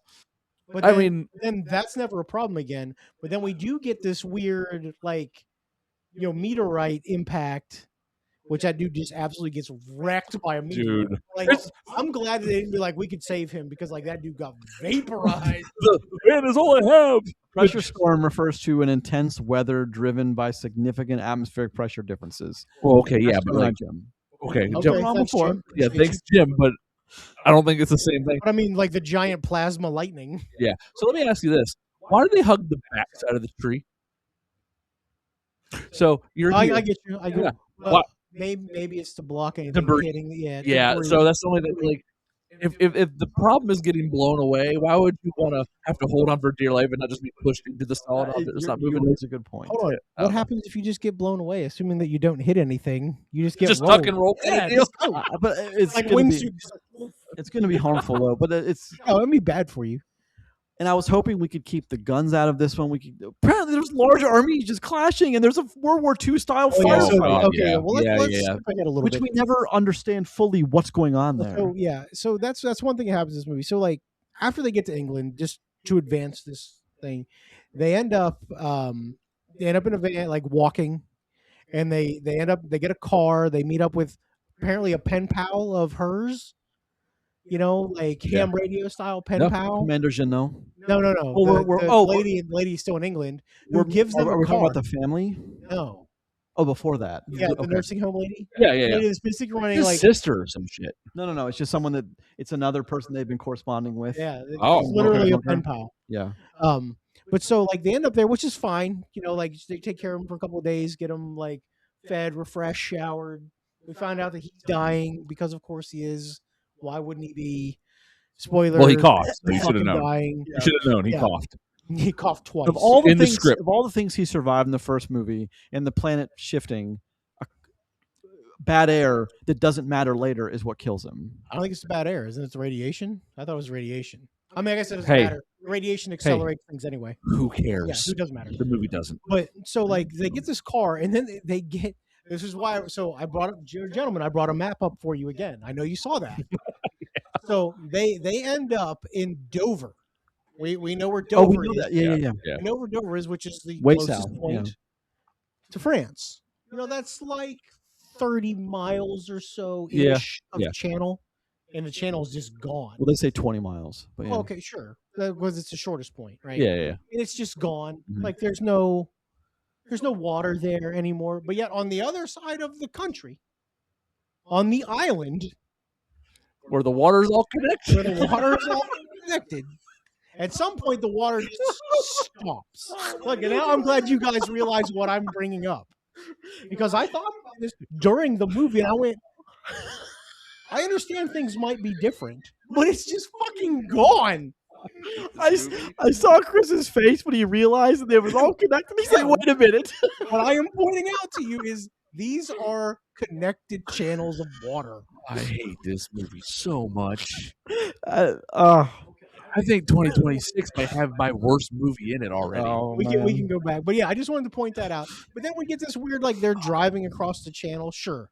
But I then, mean, then that's never a problem again. But then we do get this weird, meteorite impact, which that dude just absolutely gets wrecked by a meteor. dude, Like, I'm glad that they didn't be like, we could save him because that dude got vaporized. the man is all I have. Pressure storm refers to an intense weather driven by significant atmospheric pressure differences. Well, okay, yeah, That's but what I like, Jim. okay, Okay, Jim, on thanks, before. Jim. yeah, Appreciate thanks, Jim, but I don't think it's the same thing. But I mean, like the giant plasma lightning. Yeah. So let me ask you this: why do they hug the backside of the tree? So you're here. I get you. I get Yeah. you. What? Maybe it's to block anything Debris. hitting. Yeah. Yeah. debris. So that's the only thing. Like, if the problem is getting blown away, why would you want to have to hold on for dear life and not just be pushed into the solid object that's not moving? That's a good point. Hold on. I What don't know. happens if you just get blown away? Assuming that you don't hit anything, you just get Just rolled. tuck and roll. Yeah, Deal. just go. But it's Like gonna be, wingsuit. it's going to be harmful though. But it's Oh, it'd be bad for you. and I was hoping we could keep the guns out of this one. Apparently there's large armies just clashing, and there's a World War II style Oh, yeah, firefight, God, okay. yeah. Well, let's Yeah. skip ahead a little which bit. we never understand fully what's going on there. So yeah, so that's one thing that happens in this movie. So like after they get to England, just to advance this thing, they end up in a van, like walking, and they get a car. They meet up with apparently a pen pal of hers, like Yeah. ham radio style pen No. pal. Commander Jeannot. No. Oh, The lady's still in England. Who gives them are a we talking car? about the family? No. Oh, before that. Yeah, the Okay. nursing home lady. Yeah. Lady that's basically running His like sister or some shit. No. It's just someone it's another person they've been corresponding with. yeah, it's Oh, literally okay. a pen pal. Yeah. But so like they end up there, which is fine. Like they take care of him for a couple of days, get him like fed, refreshed, showered. We find out that he's dying because, of course, he is. Why wouldn't he be? Spoiler. Well, he coughed. So you he's should have fucking known. dying. You should have known. He Yeah. coughed. He coughed twice. Of all the In the things, script. of all the things he survived in the first movie and the planet shifting, bad air that doesn't matter later is what kills him. I don't think it's the bad air, isn't it? The radiation. I thought it was radiation. I mean, I guess it doesn't Hey. matter. Radiation accelerates things anyway. Who Yeah, cares? it doesn't matter. The movie doesn't. But so like they get this car, and then they get. This is why. So I brought up, gentlemen. I brought a map up for you again. I know you saw that. So they end up in Dover. We know where Oh, Dover we know is. that. Yeah. Yeah. We know where Dover is, which is the Way closest south, point to France. That's like 30 miles or so ish of yeah. the channel, and the channel is just gone. Well, they say 20 miles. But yeah. Okay, sure, because it's the shortest point, right? Yeah. And it's just gone. Mhm. Like there's no water there anymore. But yet on the other side of the country, on the island, Where the water's all connected. where the water is all connected, at some point the water just stops. Look, and now I'm glad you guys realize what I'm bringing up, because I thought about this during the movie and I went, I understand things might be different, but it's just fucking gone. I saw Chris's face when he realized that it was all connected. He's like, wait a minute. What I am pointing out to you is these are connected channels of water. I hate this movie so much. Uh, I think 2026 might have my worst movie in it already. oh, We man. can go back, but yeah, I just wanted to point that out. But then we get this weird, like they're driving across the channel. Sure,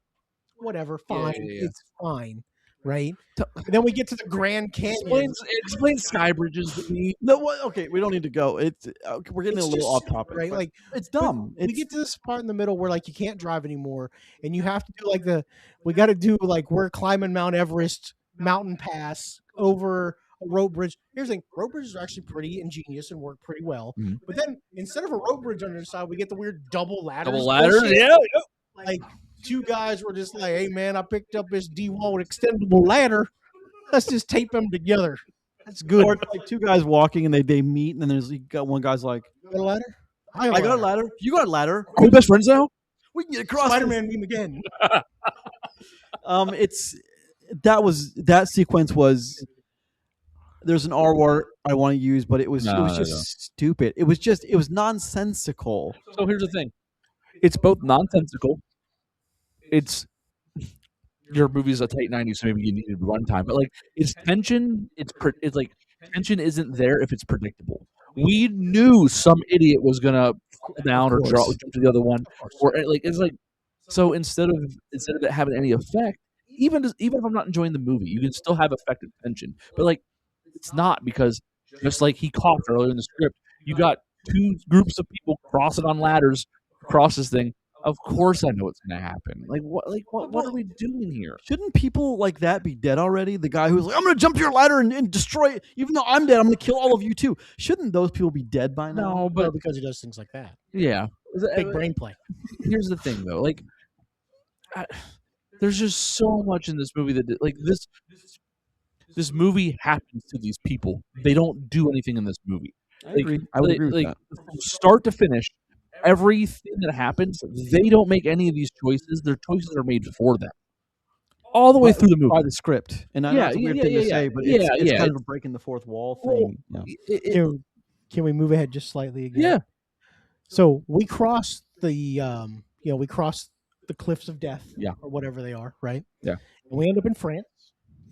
whatever, fine, yeah. it's fine, right? And then we get to the Grand Canyon. Explain sky bridges to me. No, okay, we don't need to go. It's we're getting It's a little just off topic, right? but Like it's dumb. we get to this part in the middle where like you can't drive anymore, and you have to do like we got to do like we're climbing Mount Everest mountain pass over a rope bridge. Here's the thing: rope bridges are actually pretty ingenious and work pretty well. Mhm. But then instead of a rope bridge on the side, we get the weird double ladders. Double ladders, bullshit. yeah. Like two guys were just like, "Hey man, I picked up this DeWalt extendable ladder. Let's just tape them together. That's good." Or it's like two guys walking and they meet, and then there's one guy's like, You got a ladder? I got a ladder. You got a ladder. Are we best friends now? We can get across. this." Spider-Man meme again. That sequence was. There's an R word I want to use, but it was just stupid. It was nonsensical. So here's the thing: it's both nonsensical. It's your movie's a tight 90, so maybe you needed runtime, but like it's tension. It's like tension isn't there if it's predictable. We knew some idiot was gonna fall down or jump to the other one, or like it's like so instead of it having any effect, even if I'm not enjoying the movie, you can still have effective tension. But like it's not, because just like he coughed earlier in the script, you got two groups of people crossing on ladders across this thing. Of course, I know what's going to happen. Like what are we doing here? Shouldn't people like that be dead already? The guy who's like, I'm going to jump your ladder and destroy it. Even though I'm dead, I'm going to kill all of you too. Shouldn't those people be dead by now? No, but because he does things like that. Yeah, Big brain play. Here's the thing, though. Like, there's just so much in this movie that like this movie happens to these people. They don't do anything in this movie. I agree. I would agree with that. From start to finish, everything that happens, they don't make any of these choices. Their choices are made for them, all the way through the movie by the script. And I know it's a weird thing to say, but it's kind of a breaking the fourth wall thing. Can we move ahead just slightly again? Yeah. So we crossed the cliffs of death, or whatever they are, right? Yeah. And we end up in France.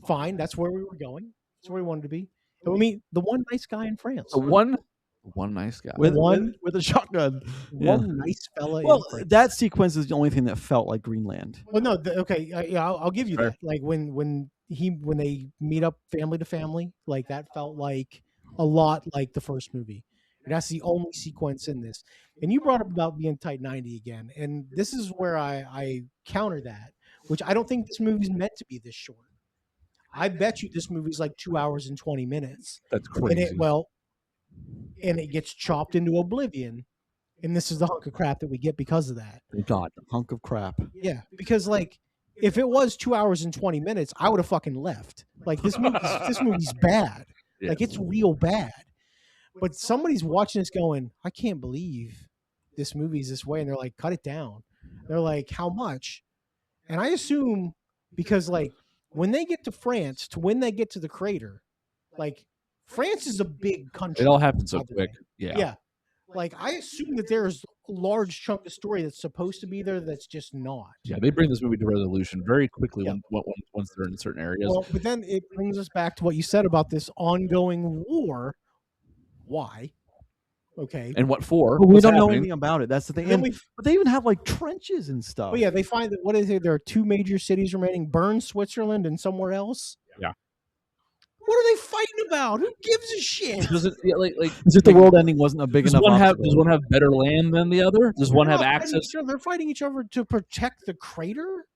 Fine, that's where we were going. That's where we wanted to be. And we meet the one nice guy in France. The one nice guy with a shotgun. One nice fella. Well, that sequence is the only thing that felt like Greenland. Well, no, okay, I'll give you that. Like when they meet up family to family, like that felt like a lot like the first movie. And that's the only sequence in this. And you brought up about being tight 90 again, and this is where I counter that, which I don't think this movie's meant to be this short. I bet you this movie's like 2 hours and 20 minutes. That's crazy. And it gets chopped into oblivion, and this is the hunk of crap that we get because of that. Thank God, hunk of crap. Yeah, because like if it was 2 hours and 20 minutes, I would have fucking left. Like this movie's bad. Yeah. Like it's real bad. But somebody's watching this going, I can't believe this movie's this way, and they're like, cut it down. They're like, how much? And I assume because like when they get to France, to when they get to the crater, like France is a big country. It all happens so quick. Yeah. Yeah. Like I assume that there's a large chunk of story that's supposed to be there that's just not. Yeah, they bring this movie to resolution very quickly once they're in certain areas. Well, but then it brings us back to what you said about this ongoing war. Why? Okay. And what for? But we don't know anything about it. That's the thing. But they even have like trenches and stuff. But yeah, they find that what is it? There are two major cities remaining: Bern, Switzerland, and somewhere else. Yeah. What are they fighting about? Who gives a shit? Does it is it the world ending wasn't a big enough? Does one have better land than the other? Does one have access? They're fighting each other to protect the crater.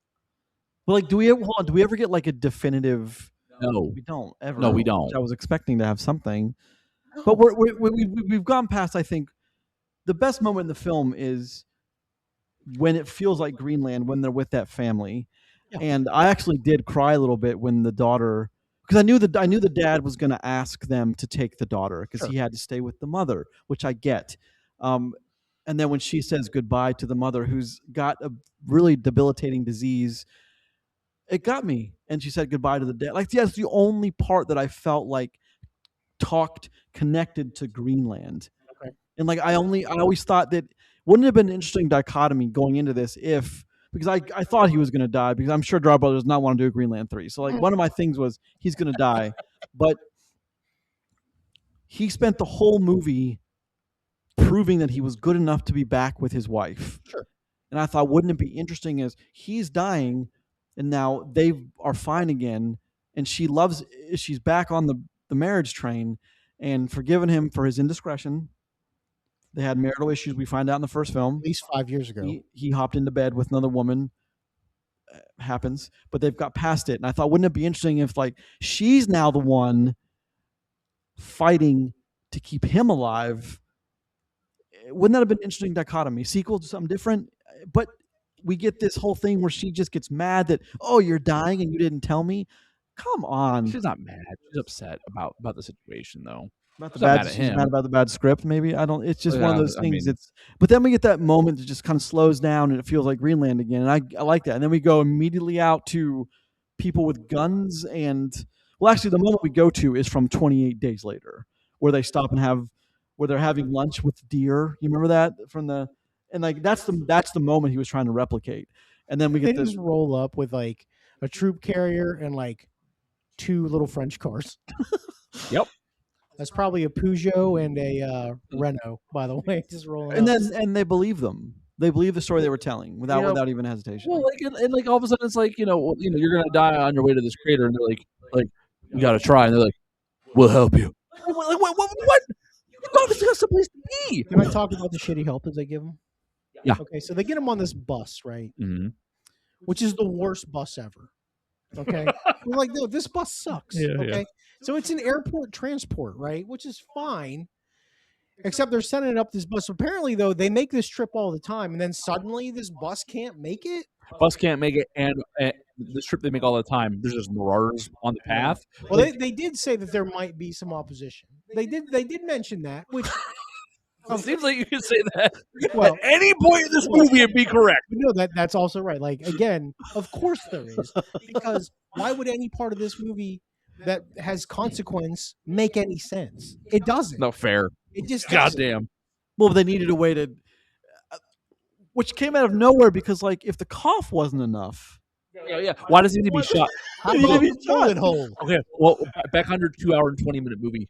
But like, do we ever get like a definitive? No, we don't ever. No, we don't. I was expecting to have something. But we've gone past, I think, the best moment in the film is when it feels like Greenland, when they're with that family. Yeah. And I actually did cry a little bit when the daughter, because I knew the dad was going to ask them to take the daughter because he had to stay with the mother, which I get. And then when she says goodbye to the mother who's got a really debilitating disease, it got me. And she said goodbye to the dad. Like, that's the only part that I felt like connected to Greenland. Okay. And like I always thought that wouldn't it have been an interesting dichotomy going into this because I thought he was going to die, because I'm sure Draw Brothers does not want to do a Greenland 3. So like one of my things was he's going to die, but he spent the whole movie proving that he was good enough to be back with his wife. Sure. And I thought, wouldn't it be interesting as he's dying and now they are fine again, and she's back on the marriage train and forgiven him for his indiscretion. They had marital issues, we find out in the first film. At least 5 years ago. He hopped into bed with another woman. Happens. But they've got past it. And I thought, wouldn't it be interesting if like she's now the one fighting to keep him alive. Wouldn't that have been an interesting dichotomy? Sequel to something different, but we get this whole thing where she just gets mad that, oh, you're dying and you didn't tell me. Come on. She's not mad. She's upset about the situation, though. About the She's not bad, mad at she's him. mad about the bad script. Maybe I don't. It's just one of Yeah, those I things. mean- But then we get that moment that just kind of slows down and it feels like Greenland again. And I like that. And then we go immediately out to people with guns. And well, actually, the moment we go to is from 28 days later, where they stop and where they're having lunch with deer. You remember that from the, and like that's the moment he was trying to replicate. And then we They get just roll up with like a troop carrier and like 2 little French cars. Yep. That's probably a Peugeot and a Renault, by the way, just rolling and up. then they believe them. They believe the story they were telling Yeah. without even hesitation. Well, like and like all of a sudden it's like you're gonna die on your way to this crater, and they're like you gotta try, and they're like, we'll help you. Like what? You thought this was someplace to be. Can I talk about the shitty help that they give them? Yeah. Okay, so they get him on this bus, right? Mm-hmm. Which is the worst bus ever. Okay, we're like, no, this bus sucks. Yeah, okay, yeah. so it's an airport transport, right? Which is fine, except they're setting it up this bus. Apparently, though, they make this trip all the time, and then suddenly this bus can't make it. Bus can't make it, and this trip they make all the time. There's just marauders on the path. Well, they did say that there might be some opposition. They did mention that, which It seems like you can say that well, at any point in this movie and be correct. no, that's also right. Like again, of course there is, because why would any part of this movie that has consequence make any sense? It doesn't. No fair. It just doesn't. Goddamn. Well, they needed a way to, which came out of nowhere because, like, if the cough wasn't enough, Yeah. Why does he need to be shot? How You need to about be the bullet hole? Okay, well, back under 2 hour and 20-minute movie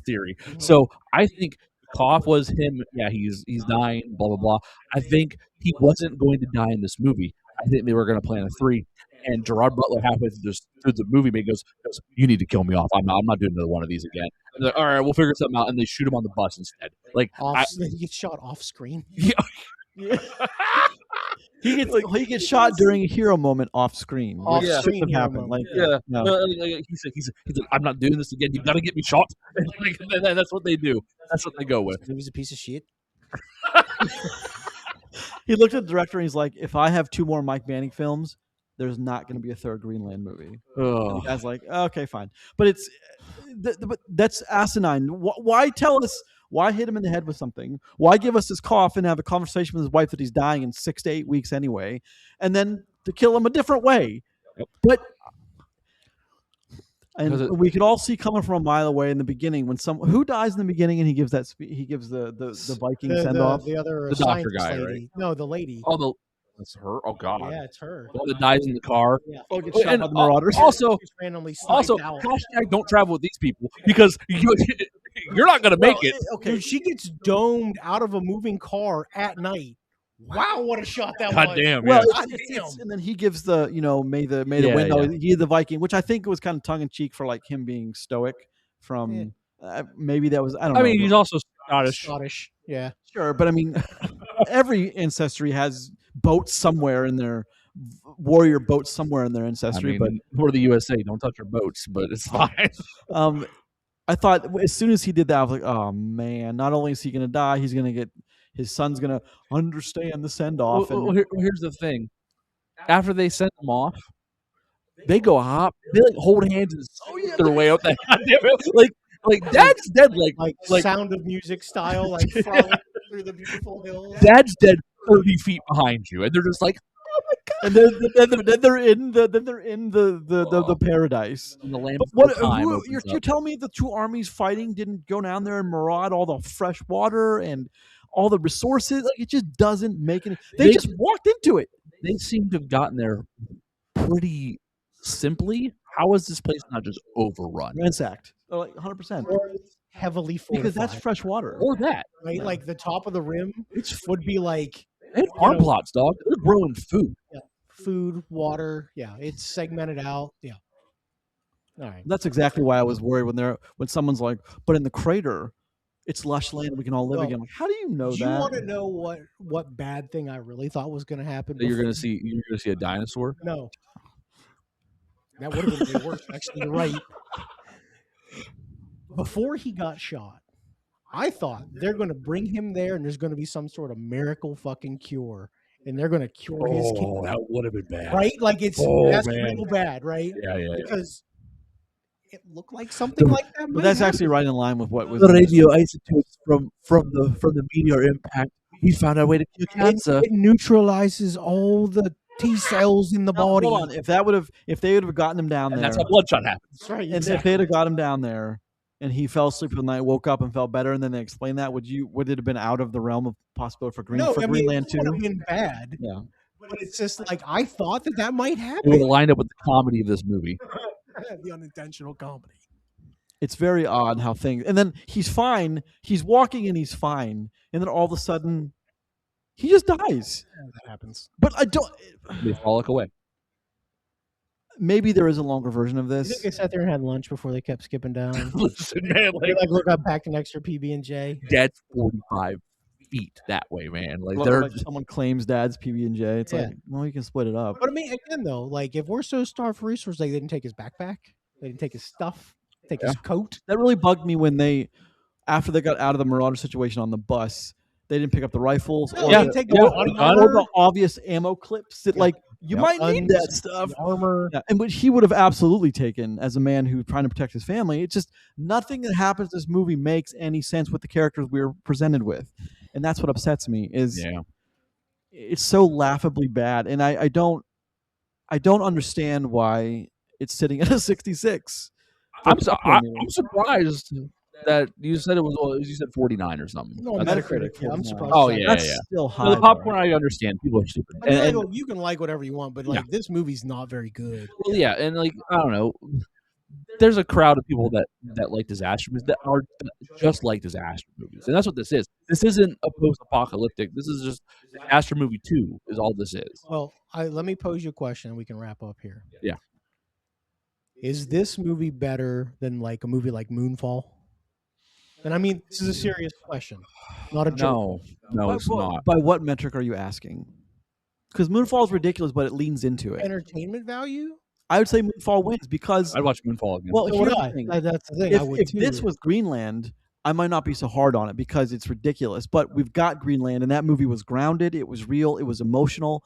theory. So I think cough was him. Yeah, he's dying. Blah blah blah. I think he wasn't going to die in this movie. I think they were going to plan a 3. And Gerard Butler halfway through the movie goes, you need to kill me off. I'm not doing another one of these again. And they're like, all right, we'll figure something out. And they shoot him on the bus instead. Like, He gets shot off screen. he gets shot during a hero moment off screen. Off which screen shouldn't have hero happened. moment. Like, yeah. no. He's like, I'm not doing this again. You've got to get me shot. And that's what they do. That's what they go with. He was a piece of shit. He looked at the director and he's like, if I have 2 more Mike Manning films, there's not going to be a 3rd Greenland movie. And Oh. the guy's like, okay, fine. But it's but that's asinine. Why tell us? Why hit him in the head with something? Why give us this cough and have a conversation with his wife that he's dying in 6 to 8 weeks anyway, and then to kill him a different way? Yep. But Because and we could all see coming from a mile away in the beginning when who dies in the beginning and he gives he gives the Viking send off. The other The doctor scientist guy, lady. right? No, the lady. Oh, that's her. Oh God. Yeah, it's her. The one that dies in the car. Yeah. Oh, gets shot And by the Marauders. also, Just randomly sniped out. hashtag don't travel with these people because you're not going to make it. Okay, Dude, she gets domed out of a moving car at night. Wow, what a shot that God was. damn. well, Yeah. and then he gives the may the Yeah, wind yeah. he the Viking, which I think was kind of tongue in cheek for like him being stoic. From maybe that was I don't know. I mean, he's also Scottish. Scottish. Yeah. Sure, but I mean, every ancestry has boats somewhere in their warrior boats somewhere in their I ancestry. mean, we're the USA. Don't touch our boats, but it's fine. But I thought as soon as he did that, I was like, oh man! Not only is he going to die, he's going to get his son's going to understand the send off. Here's the thing: after they send them off, they go hop. They like hold hands and their way out that goddamn like Dad's dead. Like Sound of Music style, like frolic through the beautiful hills. Dad's dead 30 feet behind you, and they're just like, and then they're in the paradise. in the land But before what time opens you're up. telling me the 2 armies fighting didn't go down there and maraud all the fresh water and all the resources? Like, it just doesn't make any. They just walked into it. They seem to have gotten there pretty simply. How is this place not just overrun? Ransacked, like 100%, Or heavily fortified. because that's fresh water. Or that. right. Like the top of the rim would be like They had farm plots, dog. They're growing food. food, water. Yeah, it's segmented out. Yeah. All right. That's exactly why I was worried when someone's like, "But in the crater, it's lush land. We can all live Well, again." I'm like, how do you know Do you that? want to know what bad thing I really thought was going to happen? You're before- gonna see a dinosaur. No. That would have been way worse. Actually, you're right. before he got shot, I thought they're going to bring him there and there's going to be some sort of miracle fucking cure, and they're going to cure his cancer, that would have been bad. right? Like that's man. real bad, right? Yeah. Because it looked like something like that. But might that's happen. actually right in line with what was The radioisotopes from the meteor impact. We found our way to cure cancer. It neutralizes all the T cells in the Now, body. hold on. If they would have gotten him down And there, that's how bloodshot happens. That's right. and if they'd have got him down there, and he fell asleep for the night, woke up and felt better, and then they explained that, would it have been out of the realm of possibility for Greenland it would too? have been bad. Yeah. But it's just like I thought that might It would happen. have lined up with the comedy of this movie. The unintentional comedy. It's very odd how things. And then he's fine. He's walking and he's fine, and then all of a sudden, he just dies. That happens. But I don't. They frolic away. Maybe there is a longer version of You think this. they sat there and had lunch before they kept skipping down? Listen, man, They look, I packed an extra PB and J. that's 45 feet that way, man. Like Like, they're someone claims dad's PB and J. It's Yeah. like, well, you can split it up. But I mean, again, though, like if we're so starved for resources, they didn't take his backpack, they didn't take his stuff, take his coat. That really bugged me when after they got out of the Marauder situation on the bus, they didn't pick up the rifles No, or, they the, didn't take yeah, the or armor, the obvious ammo clips that, like, you Yeah. might need that Guns, stuff. the armor. Yeah, and which he would have absolutely taken as a man who's trying to protect his family. It's just nothing that happens in this movie makes any sense with the characters we were presented with, and that's what upsets me. Is it's so laughably bad, and I don't understand why it's sitting at a 66. I'm surprised that you said it was. Well, you said 49 or something. No, That's- Metacritic. Yeah, I'm surprised. Oh, by yeah, that. That's still high. No, the though. popcorn I understand. People are stupid. I mean, And- like, you can like whatever you want, but like this movie's not very good. well, yeah, and like I don't know. There's a crowd of people that like disaster movies that are just like disaster movies, and that's what this is. This isn't a post-apocalyptic. This is just disaster movie 2. Is all this is. Well, let me pose you a question, and we can wrap up here. Yeah. Is this movie better than like a movie like Moonfall? And I mean, this is a serious question, not a joke. No, it's not. By what metric are you asking? Because Moonfall is ridiculous, but it leans into it. Entertainment value? I would say Moonfall wins because, I'd watch Moonfall again. well, So here's would the I. thing. That's the thing. I would If this too. was Greenland, I might not be so hard on it because it's ridiculous. But we've got Greenland, and that movie was grounded. It was real. It was emotional.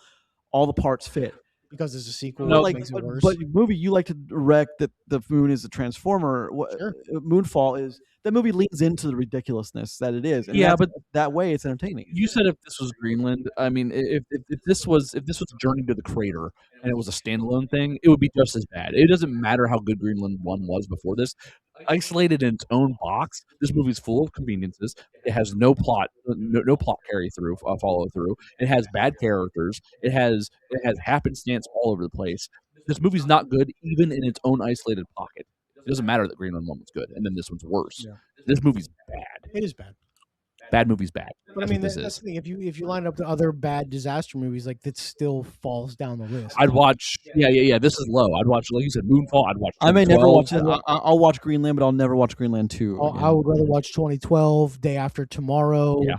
All the parts fit. because there's a sequel, No, it like, makes it but, worse. but movie you like to direct that the moon is a transformer. Sure. Moonfall is that movie leans into the ridiculousness that it is. And Yeah, but that way it's entertaining. You said if this was Greenland, I mean, if this was Journey to the Crater and it was a standalone thing, it would be just as bad. It doesn't matter how good Greenland 1 was before this. Isolated in its own box, this movie's full of conveniences. It has no plot, no plot carry through, follow through. It has bad characters. It has happenstance all over the place. This movie's not good even in its own isolated pocket. It doesn't matter that Greenland 1 was good and then this one's worse. Yeah. This movie's bad. It is bad. Bad movie's bad. But I That's mean, what this that's is. the thing. If you line up the other bad disaster movies, like that still falls down the list. I'd watch. Yeah. This is low. I'd watch, like you said, Moonfall. I'd watch. I may never 12. watch it. I'll watch Greenland, but I'll never watch Greenland 2. I would rather watch 2012, Day After Tomorrow. Yeah.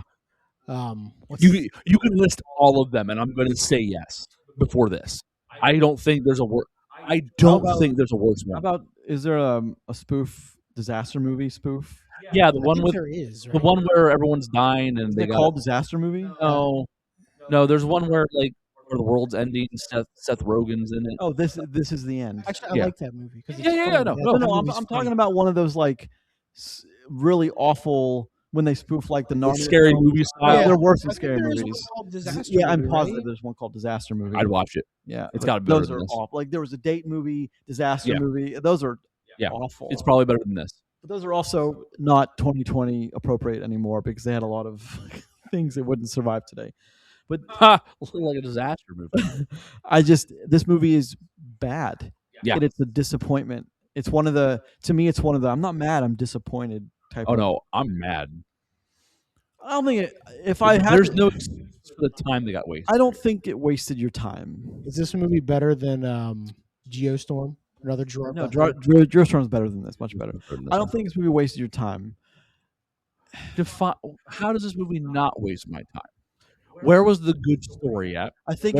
What's You can list all of them, and I'm going to say yes before this. I don't think there's a worse. I don't think there's a worse How one. about is there a spoof disaster movie spoof? Yeah, the I one think with there is, the right? one where everyone's dying and Is they it got called disaster movie? no. There's one where where the world's ending. Seth Rogen's in it. Oh, this is the end. Actually, I Yeah. like that movie because Yeah, no, No, I'm talking about one of those like really awful when they spoof like the Narnia Scary films. movie style. They're worse than I think scary there is one movies. called Disaster Yeah, I'm Movie, positive right? there's one called disaster movie. I'd watch it. Yeah, It's but gotta be better those than are this. awful. Like there was a date movie, disaster Yeah. movie. Those are Yeah. awful. It's probably better than this. But those are also not 2020 appropriate anymore because they had a lot of things that wouldn't survive today. But Ha! Like a disaster movie. this movie is bad. Yeah. And it's a disappointment. It's one of the I'm not mad, I'm disappointed type Oh of, no, I'm mad. I don't think if I have There's no excuse for the time they got wasted. I don't think it wasted your time. Is this movie better than Geostorm? Another Gerard No, Butler? Geostorm's better than this, much better. I don't think this movie wasted your time. How does this movie not waste my time? Where was the good story at? I think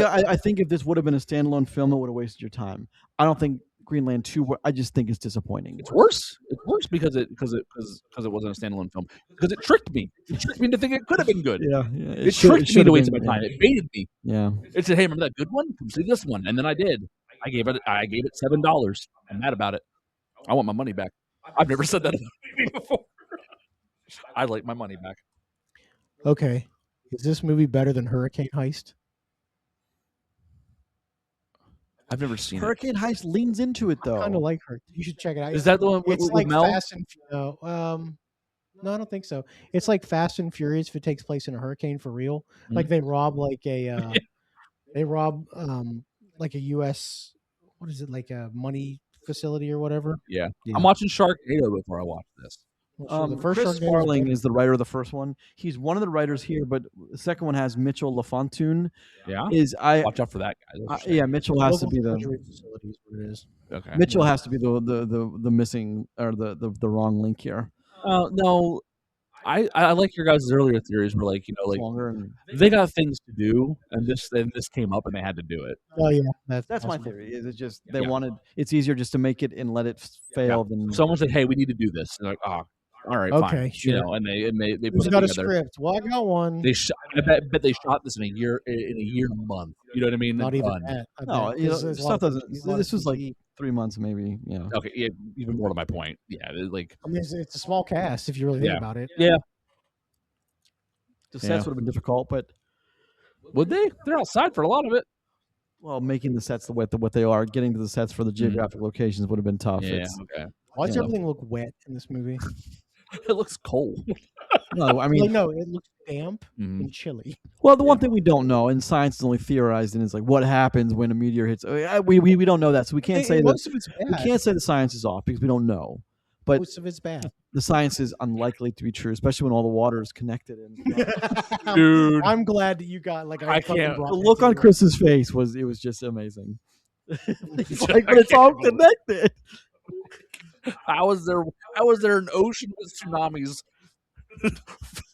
if this would have been a standalone film, it would have wasted your time. I don't think Greenland 2, I just think it's disappointing. It's worse. It's worse because it wasn't a standalone film. Because it tricked me. It tricked me into thinking it could have been good. Yeah, It tricked me to waste my time. It baited me. Yeah. It said, "Hey, remember that good one? Come see this one." And then I did. I gave it $7. I'm mad about it. I want my money back. I've never said that before. I'd like my money back. Okay. Is this movie better than Hurricane Heist? I've never seen Hurricane Heist leans into it though. I kind of like her. You should check it out. Is that the one with It's like Mel? Fast and no, I don't think so. It's like Fast and Furious if it takes place in a hurricane for real. Like they rob like a like a U.S. what is it, like a money facility or whatever. Yeah. Yeah. I'm watching Sharknado before I watch this. Well, sure, the first Chris Sharknado was Farling better. is the writer of the first one. He's one of the writers here, but the second one has Mitchell LaFontaine. Yeah. Watch out for that guy. Yeah, Mitchell has to Local be the treasury facility is what it is. Okay. Mitchell has to be the missing or the wrong link here. No. I like your guys' earlier theories where like It's longer and they got things to do and this came up and they had to do it. Oh yeah, that's my possible. theory. It's just they wanted. It's easier just to make it and let it fail than Someone said, "Hey, we need to do this." And they're like, "Oh, all right, Okay, fine." sure. You know, and they put Who's it got a together. script? Well, I got one. I bet they shot this in a year and a month. You know what I mean? Not even Done. that. I no. bet, You know, 'cause there's a lot stuff of- doesn't. there's a lot This of was like CG. 3 months, maybe. Yeah. Okay, yeah, even more to my point. Yeah, like I mean, it's a small cast if you really think Yeah. about it. yeah. The sets would have been difficult, but Would they? They're outside for a lot of it. well, making the sets what they are, getting to the sets for the geographic locations would have been tough. Yeah. It's- Okay. Why does Yeah. everything look wet in this movie? It looks cold. no, I mean, Like, no, it looks damp Mhm. and chilly. well, the one thing we don't know, and science is only theorized, and is like what happens when a meteor hits. We don't know that, so we can't say that. Most of it's bad. We can't say the science is off because we don't know. But Most of it's bad. the science is unlikely to be true, especially when all the water is connected. And Dude. I'm glad that you got like I can't- the look on Chris's face was just amazing. He's like, but it's all connected. How is there an ocean with tsunamis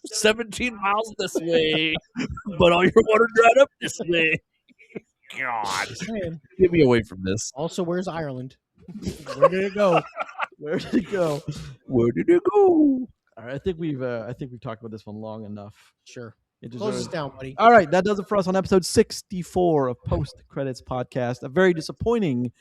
17 miles this way, but all your water dried up this way? God, get me away from this. Also, where's Ireland? Where did it go? Where did it go? Where did it go? All right, I think we've talked about this one long enough. Sure. It Close deserves- this down, buddy. All right, that does it for us on episode 64 of Post Credits Podcast. A very disappointing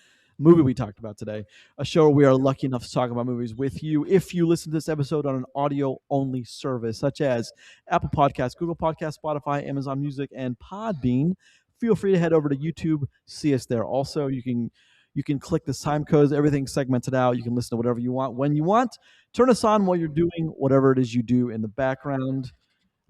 movie we talked about today. A show where we are lucky enough to talk about movies with you. If you listen to this episode on an audio-only service such as Apple Podcasts, Google Podcasts, Spotify, Amazon Music, and Podbean, feel free to head over to YouTube. See us there. Also, you can click the time codes. Everything's segmented out. You can listen to whatever you want when you want. Turn us on while you're doing whatever it is you do in the background.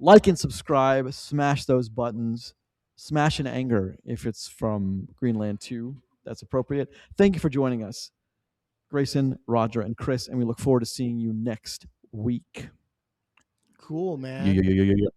Like and subscribe. Smash those buttons. Smash in anger if it's from Greenland 2. That's appropriate. Thank you for joining us, Grayson, Roger, and Chris, and we look forward to seeing you next week. Cool, man. Yeah.